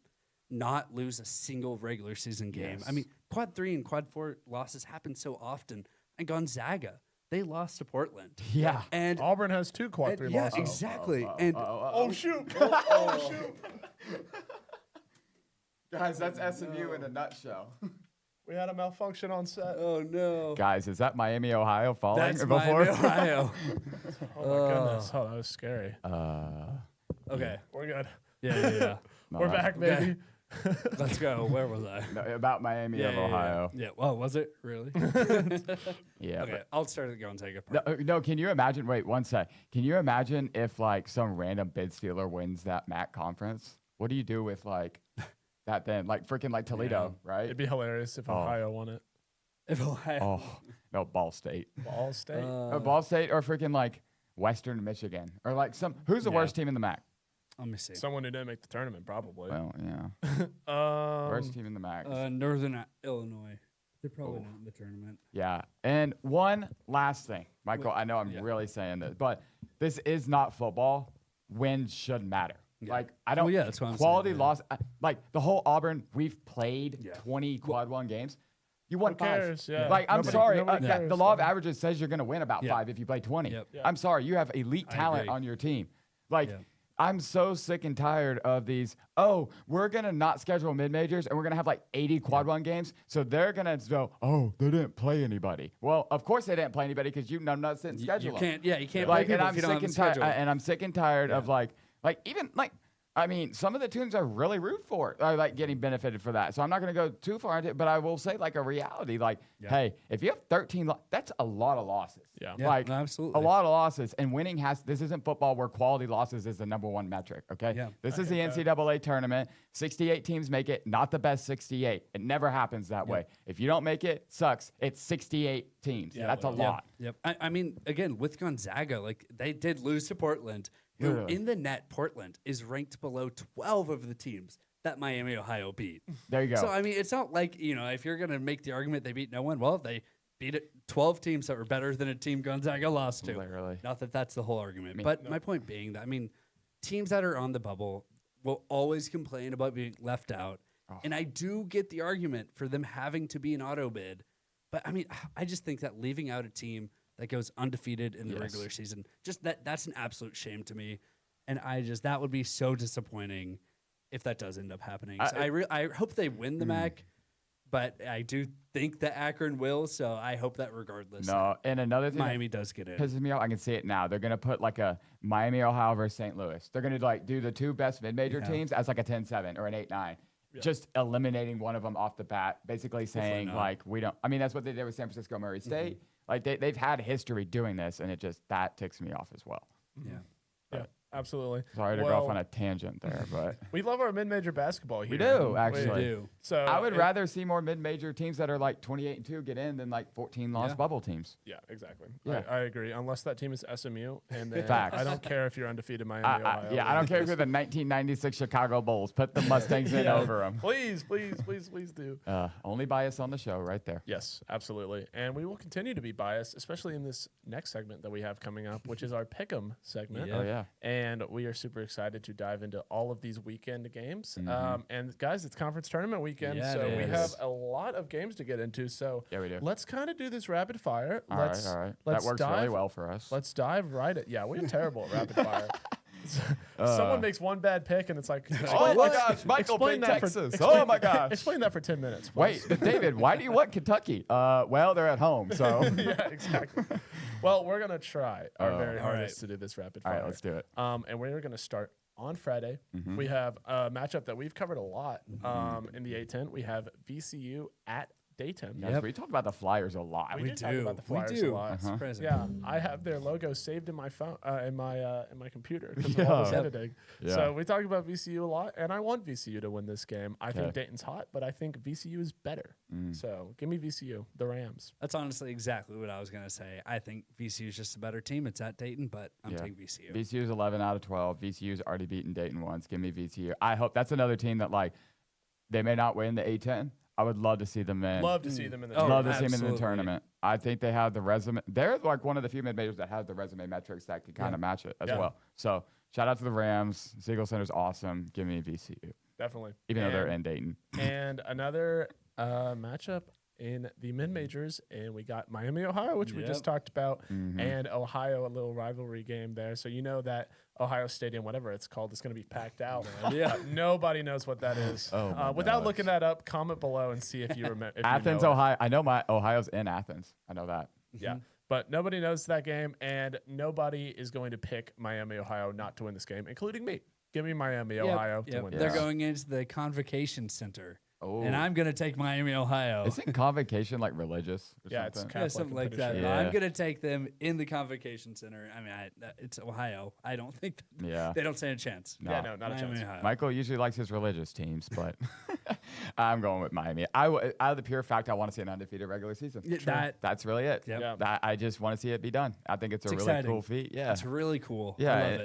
not lose a single regular season game. I mean, quad 3 and quad 4 losses happen so often. And Gonzaga, they lost to Portland. Yeah. And Auburn has 2 quad 3 losses. Exactly. Oh, shoot. Guys, that's SMU in a nutshell. We had a malfunction on set. Oh, no. Guys, is that Miami, Ohio falling That's before? Miami, Ohio. Oh, my goodness. Oh, that was scary. Okay. We're good. Yeah. We're back, baby. Let's go. Where was I? No, about Miami of Ohio. Yeah. Well, was it really? Yeah. Okay. I'll start to go and take it apart. No, can you imagine? Wait, one sec. Can you imagine if like some random bid stealer wins that MAC conference? What do you do with like that then? Like freaking like Toledo, right? It'd be hilarious if Ohio won it. If Ohio. Oh, no, Ball State. Ball State. Or Ball State or freaking like Western Michigan. Or like who's the worst team in the MAC? Let me see. Someone who didn't make the tournament, probably. Well, yeah. Worst team in the MAC. Northern Illinois. They're probably not in the tournament. Yeah. And one last thing, Michael, I know I'm really saying this, but this is not football. Wins should matter. Yeah. Like, I don't. Well, that's what I'm quality saying, loss. Like, the whole Auburn, we've played 20 quad 1 games. You won 5. Cares? Yeah. Like, I'm sorry. Cares, the law of averages says you're going to win about 5 if you play 20. Yep. I'm sorry. You have elite talent on your team. Like, I'm so sick and tired of these, we're going to not schedule mid-majors and we're going to have like 80 quad 1 games. So they're going to go, they didn't play anybody. Well, of course they didn't play anybody because you nuts didn't schedule them. You can't like, play and people if you don't have a schedule. And I'm sick and tired of like even like I mean, some of the teams I really root for are like getting benefited for that. So I'm not going to go too far into it, but I will say like a reality, like, hey, if you have 13, that's a lot of losses. Yeah. Like absolutely. a lot of losses, and winning this isn't football where quality losses is the number one metric. Okay. Yeah. This is the NCAA tournament. 68 teams make it, not the best 68. It never happens that way. If you don't make it, sucks. It's 68 teams. Yeah, That's a lot. Yep. I mean, again, with Gonzaga, like they did lose to Portland, who Literally. in the net, Portland is ranked below 12 of the teams that Miami, Ohio beat. There you go. So, I mean, it's not like, if you're going to make the argument they beat no one, well, they beat 12 teams that were better than a team Gonzaga lost to. Literally. Not that that's the whole argument. But my point being that, teams that are on the bubble will always complain about being left out. And I do get the argument for them having to be an auto bid. But, I just think that leaving out a team that goes undefeated in the regular season, just that's an absolute shame to me. And that would be so disappointing if that does end up happening. So I hope they win the MAC, but I do think that Akron will, so I hope that regardless. No, and another thing Miami does get in. pisses me off. I can see it now. They're gonna put like a Miami, Ohio versus St. Louis. They're gonna like do the two best mid-major teams as like a 10-7 or an 8-9. Just eliminating one of them off the bat, basically saying like we don't. That's what they did with San Francisco Murray State. Like they've had history doing this, and that ticks me off as well. Yeah, absolutely. Sorry to go off on a tangent there, but we love our mid-major basketball here. we do actually. We do. So I would rather see more mid-major teams that are like 28-2 get in than like 14 lost bubble teams. Yeah, exactly. Yeah. I agree. Unless that team is SMU, and then Facts. I don't care if you're undefeated Miami, Ohio. I don't care if you're the 1996 Chicago Bulls. Put the Mustangs in over them. Please, please, please, please do. Only bias on the show right there. Yes, absolutely. And we will continue to be biased, especially in this next segment that we have coming up, which is our Pick'em segment. Oh, yeah. And we are super excited to dive into all of these weekend games. And guys, it's conference tournament weekend, Yeah, so it we is. have a lot of games to get into. So Yeah, we do. let's kind of do this rapid fire. All right. That Let's works dive, really well for us. Let's dive right at. Yeah, we're terrible at rapid fire. Someone makes one bad pick, and it's like, Oh my gosh, Michael explain picked that Texas. For, Oh my gosh. Explain that for 10 minutes. Wait, please. but David, why do you want Kentucky? Well, they're at home, so. Yeah, exactly. Well, we're gonna try our very all hardest to do this rapid All fire. right, let's do it. And we're gonna start on Friday. We have a matchup that we've covered a lot in the A10. We have VCU at Dayton. Yes, we talk about the Flyers a lot. We do talk about the Flyers a lot. Surprising. Yeah, I have their logo saved in my phone, in my computer because of all this editing. Yeah. So we talk about VCU a lot, and I want VCU to win this game. I think Dayton's hot, but I think VCU is better. So give me VCU, the Rams. That's honestly exactly what I was going to say. I think VCU is just a better team. It's at Dayton, but I'm taking VCU. VCU's 11 out of 12. VCU's already beaten Dayton once. Give me VCU. I hope that's another team that like they may not win the A10. I would love to see them in. Love to see them in the Love to see them in absolutely. the tournament. I think they have the resume. They're like one of the few mid-majors that have the resume metrics that could kind of match it as well. So shout out to the Rams. Siegel Center's awesome. Give me VCU. Definitely. Even though they're in Dayton. And another matchup in the mid-majors, and we got Miami, Ohio, which we just talked about, and Ohio, a little rivalry game there. So you know that Ohio Stadium, whatever it's called, is going to be packed out. Nobody knows what that is. Without looking that up, comment below and see if you remember. Athens, Ohio. I know Ohio's in Athens. I know that. Yeah. But nobody knows that game, and nobody is going to pick Miami, Ohio not to win this game, including me. Give me Miami, Ohio to win They're this. going into the Convocation Center. Oh. And I'm going to take Miami, Ohio. Isn't convocation like religious? Or Yeah, it's something? Catholic, something I'm like pretty that. sure. But I'm Yeah. going to take them in the Convocation Center. It's Ohio. I don't think Yeah. they don't stand a chance. Yeah, no, not a Miami, chance. Ohio. Michael usually likes his religious teams, but I'm going with Miami. Out of the pure fact, I want to see an undefeated regular season. That's really it. Yep. Yeah. I just want to see it be done. I think it's a really exciting. cool feat. Yeah. It's really cool. Yeah, I love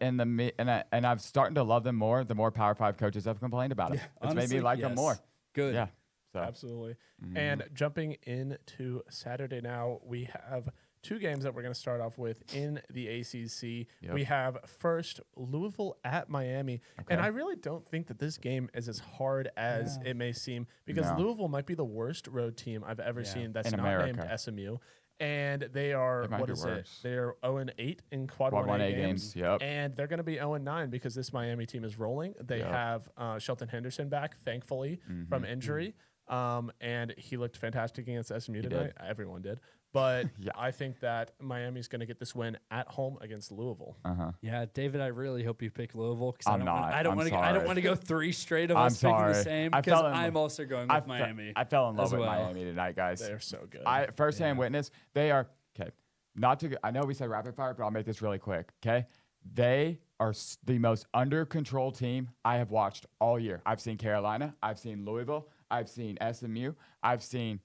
it. and I'm starting to love them more. The more Power 5 coaches have complained about it. It's made me honestly, like them more. Good. Yeah. So Absolutely. And jumping into Saturday now, we have two games that we're going to start off with in the ACC. Yep. We have first Louisville at Miami. And I really don't think that this game is as hard as it may seem because No. Louisville might be the worst road team I've ever seen that's In not America. named SMU. And they are, It might what be is it? worse. They're 0-8 in Quad 1A 1A games. games, yep. And they're going to be 0-9 because this Miami team is rolling. They have Shelton Henderson back, thankfully, from injury. And he looked fantastic against SMU tonight. Everyone did. But I think that Miami's going to get this win at home against Louisville. Yeah, David, I really hope you pick Louisville because I'm not. I don't want to go 3 straight of I'm us picking the sorry. same I because fell in- I'm also going with Miami. I fell in love as with well. Miami tonight, guys. They're so good. First-hand witness, they are okay. Not to. I know we said rapid fire, but I'll make this really quick. Okay, they are the most under control team I have watched all year. I've seen Carolina. I've seen Louisville. I've seen SMU. I've seen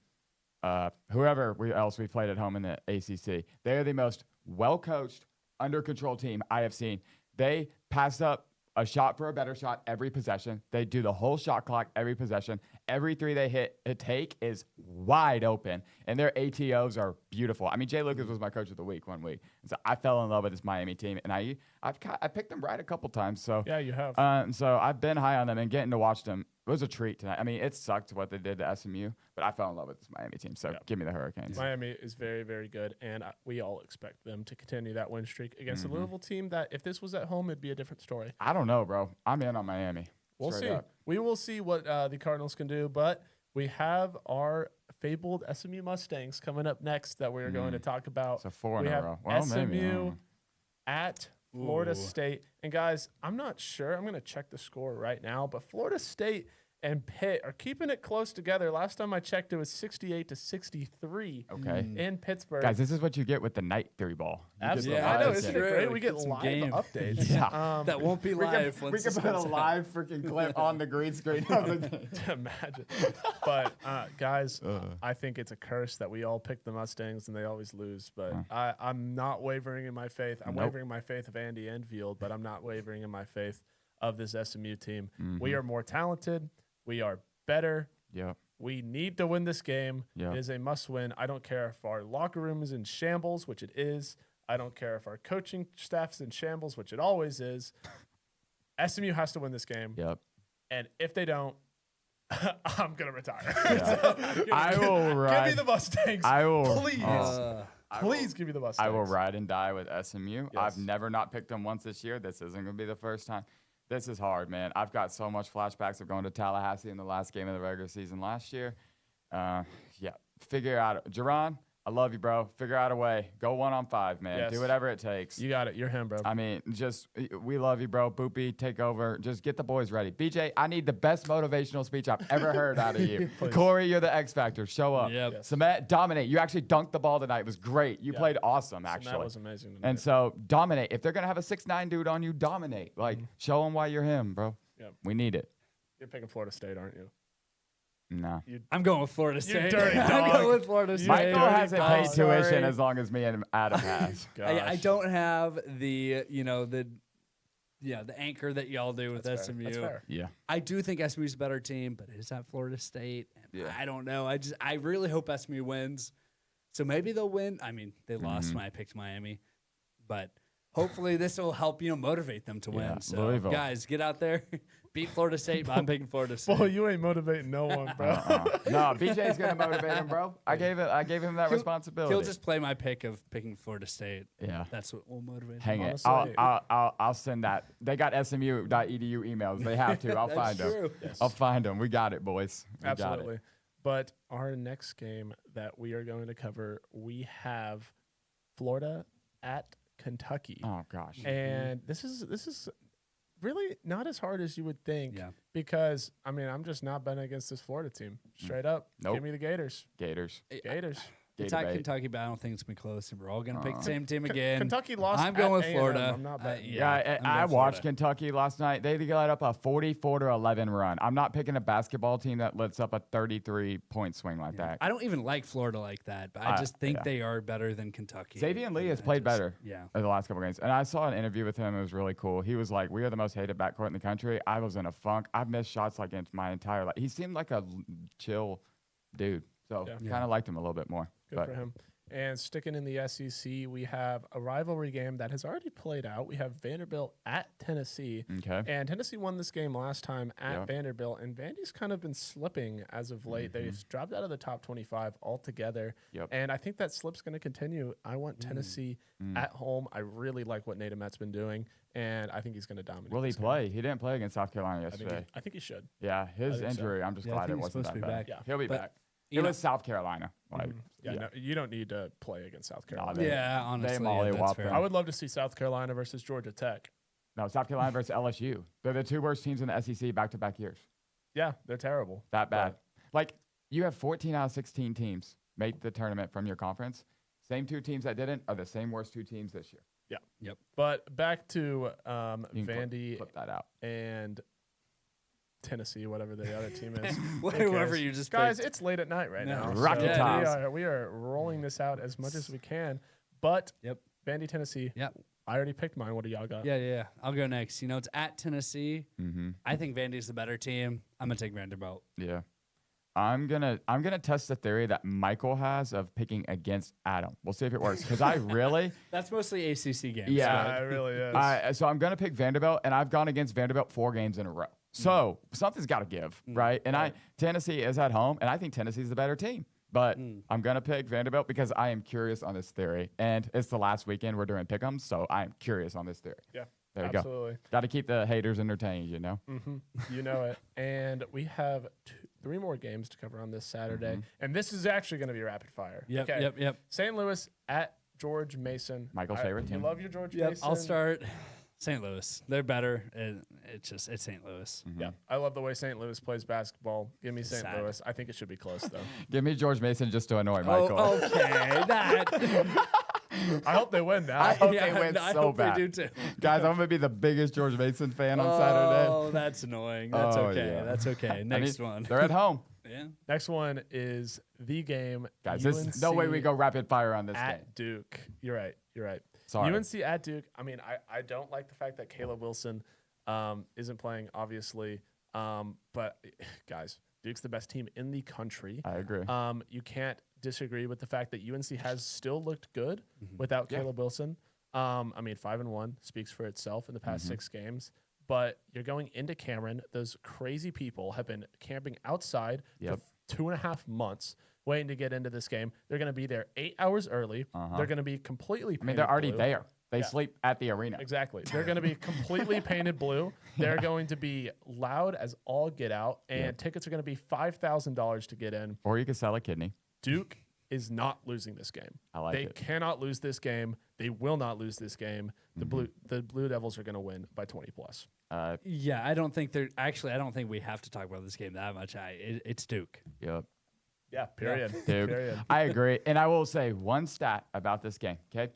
whoever else we played at home in the ACC. They are the most well-coached, under-control team I have seen. They pass up a shot for a better shot every possession. They do the whole shot clock every possession. Every three they take is wide open, and their ATOs are beautiful. I mean, Jay Lucas was my coach of the week one week, and so I fell in love with this Miami team, and I picked them right a couple times. So yeah, you have. So I've been high on them, and getting to watch them was a treat tonight. I mean, it sucked what they did to SMU, but I fell in love with this Miami team. So give me the Hurricanes. Miami is very, very good, and we all expect them to continue that win streak against the Louisville team. That if this was at home, it'd be a different story. I don't know, bro. I'm in on Miami. We'll Straight see. up. We will see what the Cardinals can do, but we have our fabled SMU Mustangs coming up next that we're going to talk about. So 4 we in a have row. Well, SMU maybe. at Florida State. And guys, I'm not sure. I'm going to check the score right now, but Florida State and Pitt are keeping it close together. Last time I checked, it was 68-63 in Pittsburgh. Guys, this is what you get with the night 3 ball. Absolutely. Yeah, I know. it's Isn't it true. great? We get Get some live game. updates. Yeah. That won't be live. We can put a live freaking clip on the green screen of the game. Imagine. But, guys, I think it's a curse that we all pick the Mustangs and they always lose. But I'm not wavering in my faith. I'm wavering in my faith of Andy Enfield, but I'm not wavering in my faith of this SMU team. We are more talented. We are better. Yep. We need to win this game. Yep. It is a must win. I don't care if our locker room is in shambles, which it is. I don't care if our coaching staff's in shambles, which it always is. SMU has to win this game. Yep. And if they don't, I'm going to retire. I will ride. Give me the Mustangs. I will. Please. Please give me the Mustangs. I will ride and die with SMU. Yes. I've never not picked them once this year. This isn't going to be the first time. This is hard, man. I've got so much flashbacks of going to Tallahassee in the last game of the regular season last year. Figure out. Jerron, I love you, bro. Figure out a way. Go 1-on-5, man. Yes. Do whatever it takes. You got it. You're him, bro. I mean, we love you, bro. Boopy, take over. Just get the boys ready. BJ, I need the best motivational speech I've ever heard out of you. Corey, you're the X Factor. Show up. Yep. Yes. Samet, dominate. You actually dunked the ball tonight. It was great. You played awesome, actually. That was amazing tonight. And so, dominate. If they're going to have a 6'9" dude on you, dominate. Like, show them why you're him, bro. Yep. We need it. You're picking Florida State, aren't you? No. I'm going with Florida State. dirty I'm dog. going with Florida State. Michael hasn't dog. paid tuition Sorry. as long as me and Adam has. I don't have the anchor that y'all do with That's fair. SMU. That's fair. Yeah. I do think SMU's a better team, but it is at Florida State. And Yeah. I don't know. I really hope SMU wins. So maybe they'll win. I mean, they lost when I picked Miami, but hopefully this will help motivate them to win. Yeah, So Louisville. guys, get out there, beat Florida State. But I'm picking Florida State. Boy, you ain't motivating no one, bro. No, BJ's going to motivate him, bro. I gave him that responsibility. He'll just play my pick of picking Florida State. Yeah. That's what will motivate Hang him. it. Honestly- I'll send that. They got SMU.edu emails. They have to. I'll find them. true. I'll find them. We got it, boys. We got it. Absolutely. But our next game that we are going to cover, we have Florida at Kentucky. Oh gosh. And this is really not as hard as you would think. Yeah. Because I mean, I'm just not betting against this Florida team. Straight up. Nope. Give me the Gators. Gators. Gators. It's Gator at bait. Kentucky, but I don't think it's going to be close. And we're all going to pick the same team again. Kentucky lost. I'm going at with A&M. Florida. I'm not betting. Yeah, I'm I going watched Florida. Kentucky last night. They got up a 44-11 run. I'm not picking a basketball team that lets up a 33-point swing like that. I don't even like Florida like that, but I just think yeah. they are better than Kentucky. Xavier Lee has played better Yeah. in the last couple games. And I saw an interview with him. It was really cool. He was like, we are the most hated backcourt in the country. I was in a funk. I've missed shots like in my entire life. He seemed like a chill dude. So Yeah. kind of liked him a little bit more. Good for him. And sticking in the SEC, we have a rivalry game that has already played out. We have Vanderbilt at Tennessee. Okay. And Tennessee won this game last time at Yep. Vanderbilt. And Vandy's kind of been slipping as of late. They've dropped out of the top 25 altogether. Yep. And I think that slip's going to continue. I want Tennessee at home. I really like what Nate Emet's been doing. And I think he's going to dominate. Will he this game. play? He didn't play against South Carolina I think, yesterday. I think he should. Yeah, his think so. injury, I'm just Yeah, I glad think it he's wasn't supposed that to be bad. back. Yeah. He'll be But back. It was South Carolina. Like, No, you don't need to play against South Nah, Carolina. Yeah, honestly, that's mollywop fair. them. I would love to see South Carolina versus Georgia Tech. No, South Carolina versus LSU. They're the two worst teams in the SEC back-to-back years. Yeah, they're terrible. That bad. Like, you have 14 out of 16 teams make the tournament from your conference. Same two teams that didn't are the same worst two teams this year. Yeah. Yep. But back to You can Vandy flip that out. and Tennessee, whatever the other team is. Whoever you just Guys, picked. it's late at night right No. now. Rocky so Tops. we are rolling this out as much as we can. But Yep. Vandy, Tennessee. Yep. I already picked mine. What do y'all got? Yeah. I'll go next. You know, it's at Tennessee. Mm-hmm. I think Vandy's the better team. I'm gonna take Vanderbilt. Yeah. I'm gonna test the theory that Michael has of picking against Adam. We'll see if it works. Because I really That's mostly ACC games. Yeah. It really is. so I'm gonna pick Vanderbilt, and I've gone against Vanderbilt 4 games in a row. So something's got to give, right? And Tennessee is at home, and I think Tennessee's the better team. But I'm gonna pick Vanderbilt because I am curious on this theory, and it's the last weekend we're doing pick'ems, so I am curious on this theory. Yeah. There you Absolutely. go. Got to keep the haters entertained, you know. You know it. And we have 3 more games to cover on this Saturday. And this is actually going to be rapid fire. Yep. St. Louis at George Mason. Michael's favorite team. You love your George Yep. Mason. I'll start. St. Louis. They're better. It's St. Louis. Yeah. I love the way St. Louis plays basketball. Give me St. Sad. Louis. I think it should be close, though. Give me George Mason just to annoy Michael. Oh, okay. That. I hope they win now. I hope Yeah, they win I so hope bad. they do too. Guys, I'm gonna be the biggest George Mason fan on Saturday. Oh, that's annoying. That's Oh, okay. yeah. That's okay. Next one. They're at home. Yeah. Next one is the game. Guys, there's no way we go rapid fire on this game. at Duke. You're right. Sorry. UNC at Duke. I mean, I don't like the fact that Caleb Wilson isn't playing, obviously. But guys, Duke's the best team in the country. I agree. You can't disagree with the fact that UNC has still looked good without Caleb Wilson. I mean, 5-1 speaks for itself in the past 6 games. But you're going into Cameron. Those crazy people have been camping outside for 2.5 months waiting to get into this game. They're going to be there 8 hours early. They're going to be completely I mean, they're already blue. there. They sleep at the arena. Exactly. They're going to be completely painted blue. They're going to be loud as all get out, and tickets are going to be $5,000 to get in. Or you could sell a kidney. Duke is not losing this game. I like they it. cannot lose this game. They will not lose this game. The Blue Devils are going to win by 20 plus. Yeah, I don't think we have to talk about this game that much. It's Duke. Yep. Yeah, period. Duke. Period. I agree. And I will say one stat about this game, okay?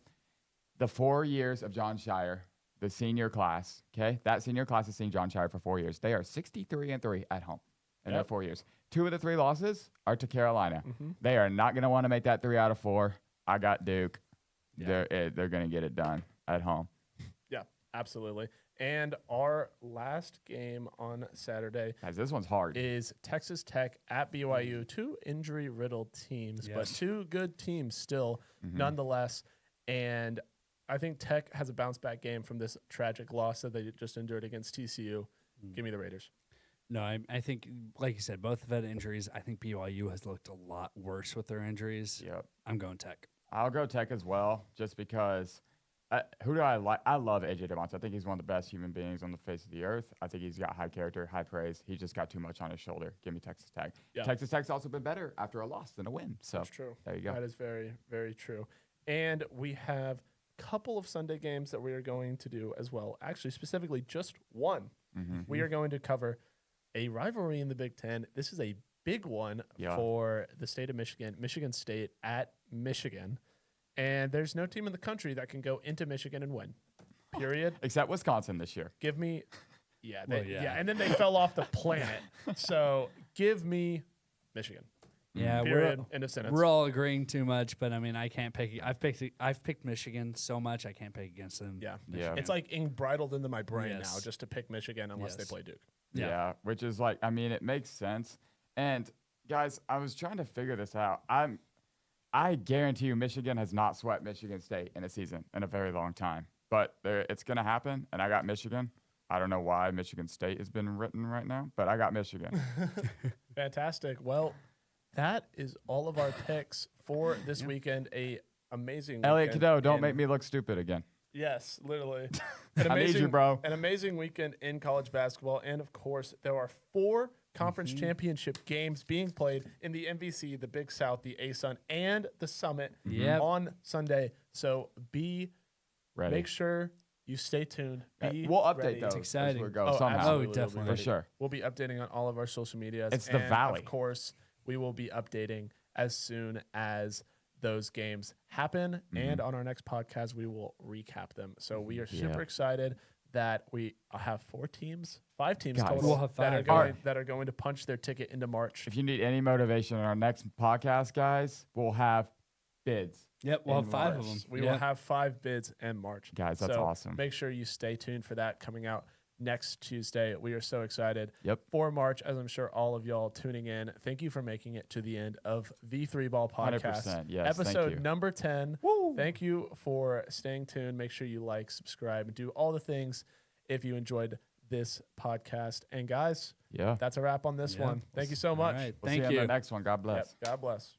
The 4 years of John Shire, the senior class, okay? That senior class has seen John Shire for 4 years. They are 63-3 at home in their 4 years. 2 of the 3 losses are to Carolina. They are not going to want to make that 3 out of 4. I got Duke. Yeah. They're going to get it done at home. Yeah, absolutely. And our last game on Saturday Guys, this one's hard. is Texas Tech at BYU. 2 injury-riddled teams, but 2 good teams still, nonetheless. And I think Tech has a bounce-back game from this tragic loss that they just endured against TCU. Give me the Raiders. No, I think, like you said, both have had injuries. I think BYU has looked a lot worse with their injuries. Yep. I'm going Tech. I'll go Tech as well, just because. Who do I like? I love AJ DeMonts. I think he's one of the best human beings on the face of the earth. I think he's got high character, high praise. He just got too much on his shoulder. Give me Texas Tech. Yeah. Texas Tech's also been better after a loss than a win. So That's true. There you go. That is very, very true. And we have a couple of Sunday games that we are going to do as well. Actually, specifically just one. We are going to cover a rivalry in the Big Ten. This is a big one for the state of Michigan. Michigan State at Michigan. And there's no team in the country that can go into Michigan and win. Period. Except Wisconsin this year. Give me, and then they fell off the planet. So give me Michigan. Yeah, Period. End of sentence. we're all agreeing too much, but I mean, I can't pick. I've picked Michigan so much, I can't pick against them. Yeah. Yeah. It's like embridled into my brain Yes. now just to pick Michigan unless they Yes. play Duke. Yeah. Which is like, I mean, it makes sense. And guys, I was trying to figure this out. I guarantee you Michigan has not swept Michigan State in a season in a very long time. But it's going to happen, and I got Michigan. I don't know why Michigan State has been written right now, but I got Michigan. Fantastic. Well, that is all of our picks for this weekend. A amazing Elliot weekend Cadeau, don't in- make me look stupid again. Yes, literally. I need you, bro. An amazing weekend in college basketball. And, of course, there are 4 conference championship games being played in the MVC, the Big South, the ASUN, and the Summit on Sunday. So be Ready. make sure you stay tuned. We'll update ready. those. It's exciting. As we go Oh, somehow. absolutely. Oh, definitely. For sure. We'll be updating on all of our social medias. It's the and Valley. Of course, we will be updating as soon as those games happen. And on our next podcast, we will recap them. So we are super excited that we have 5 teams Guys. total We'll have that, are 5. that are going to punch their ticket into March. If you need any motivation in our next podcast, guys, we'll have bids. Yep, we'll in have 5 of March. them. We will have 5 bids in March. Guys, that's So awesome. Make sure you stay tuned for that coming out next Tuesday. We are so excited for March, as I'm sure all of y'all tuning in. Thank you for making it to the end of the 3 Ball Podcast. 100%, yes, episode thank you. number 10. Woo. Thank you for staying tuned. Make sure you like, subscribe, and do all the things if you enjoyed this podcast. And guys, that's a wrap on this one. Thank you so much. All right. We'll Thank see you you. on the next one. God bless. God bless.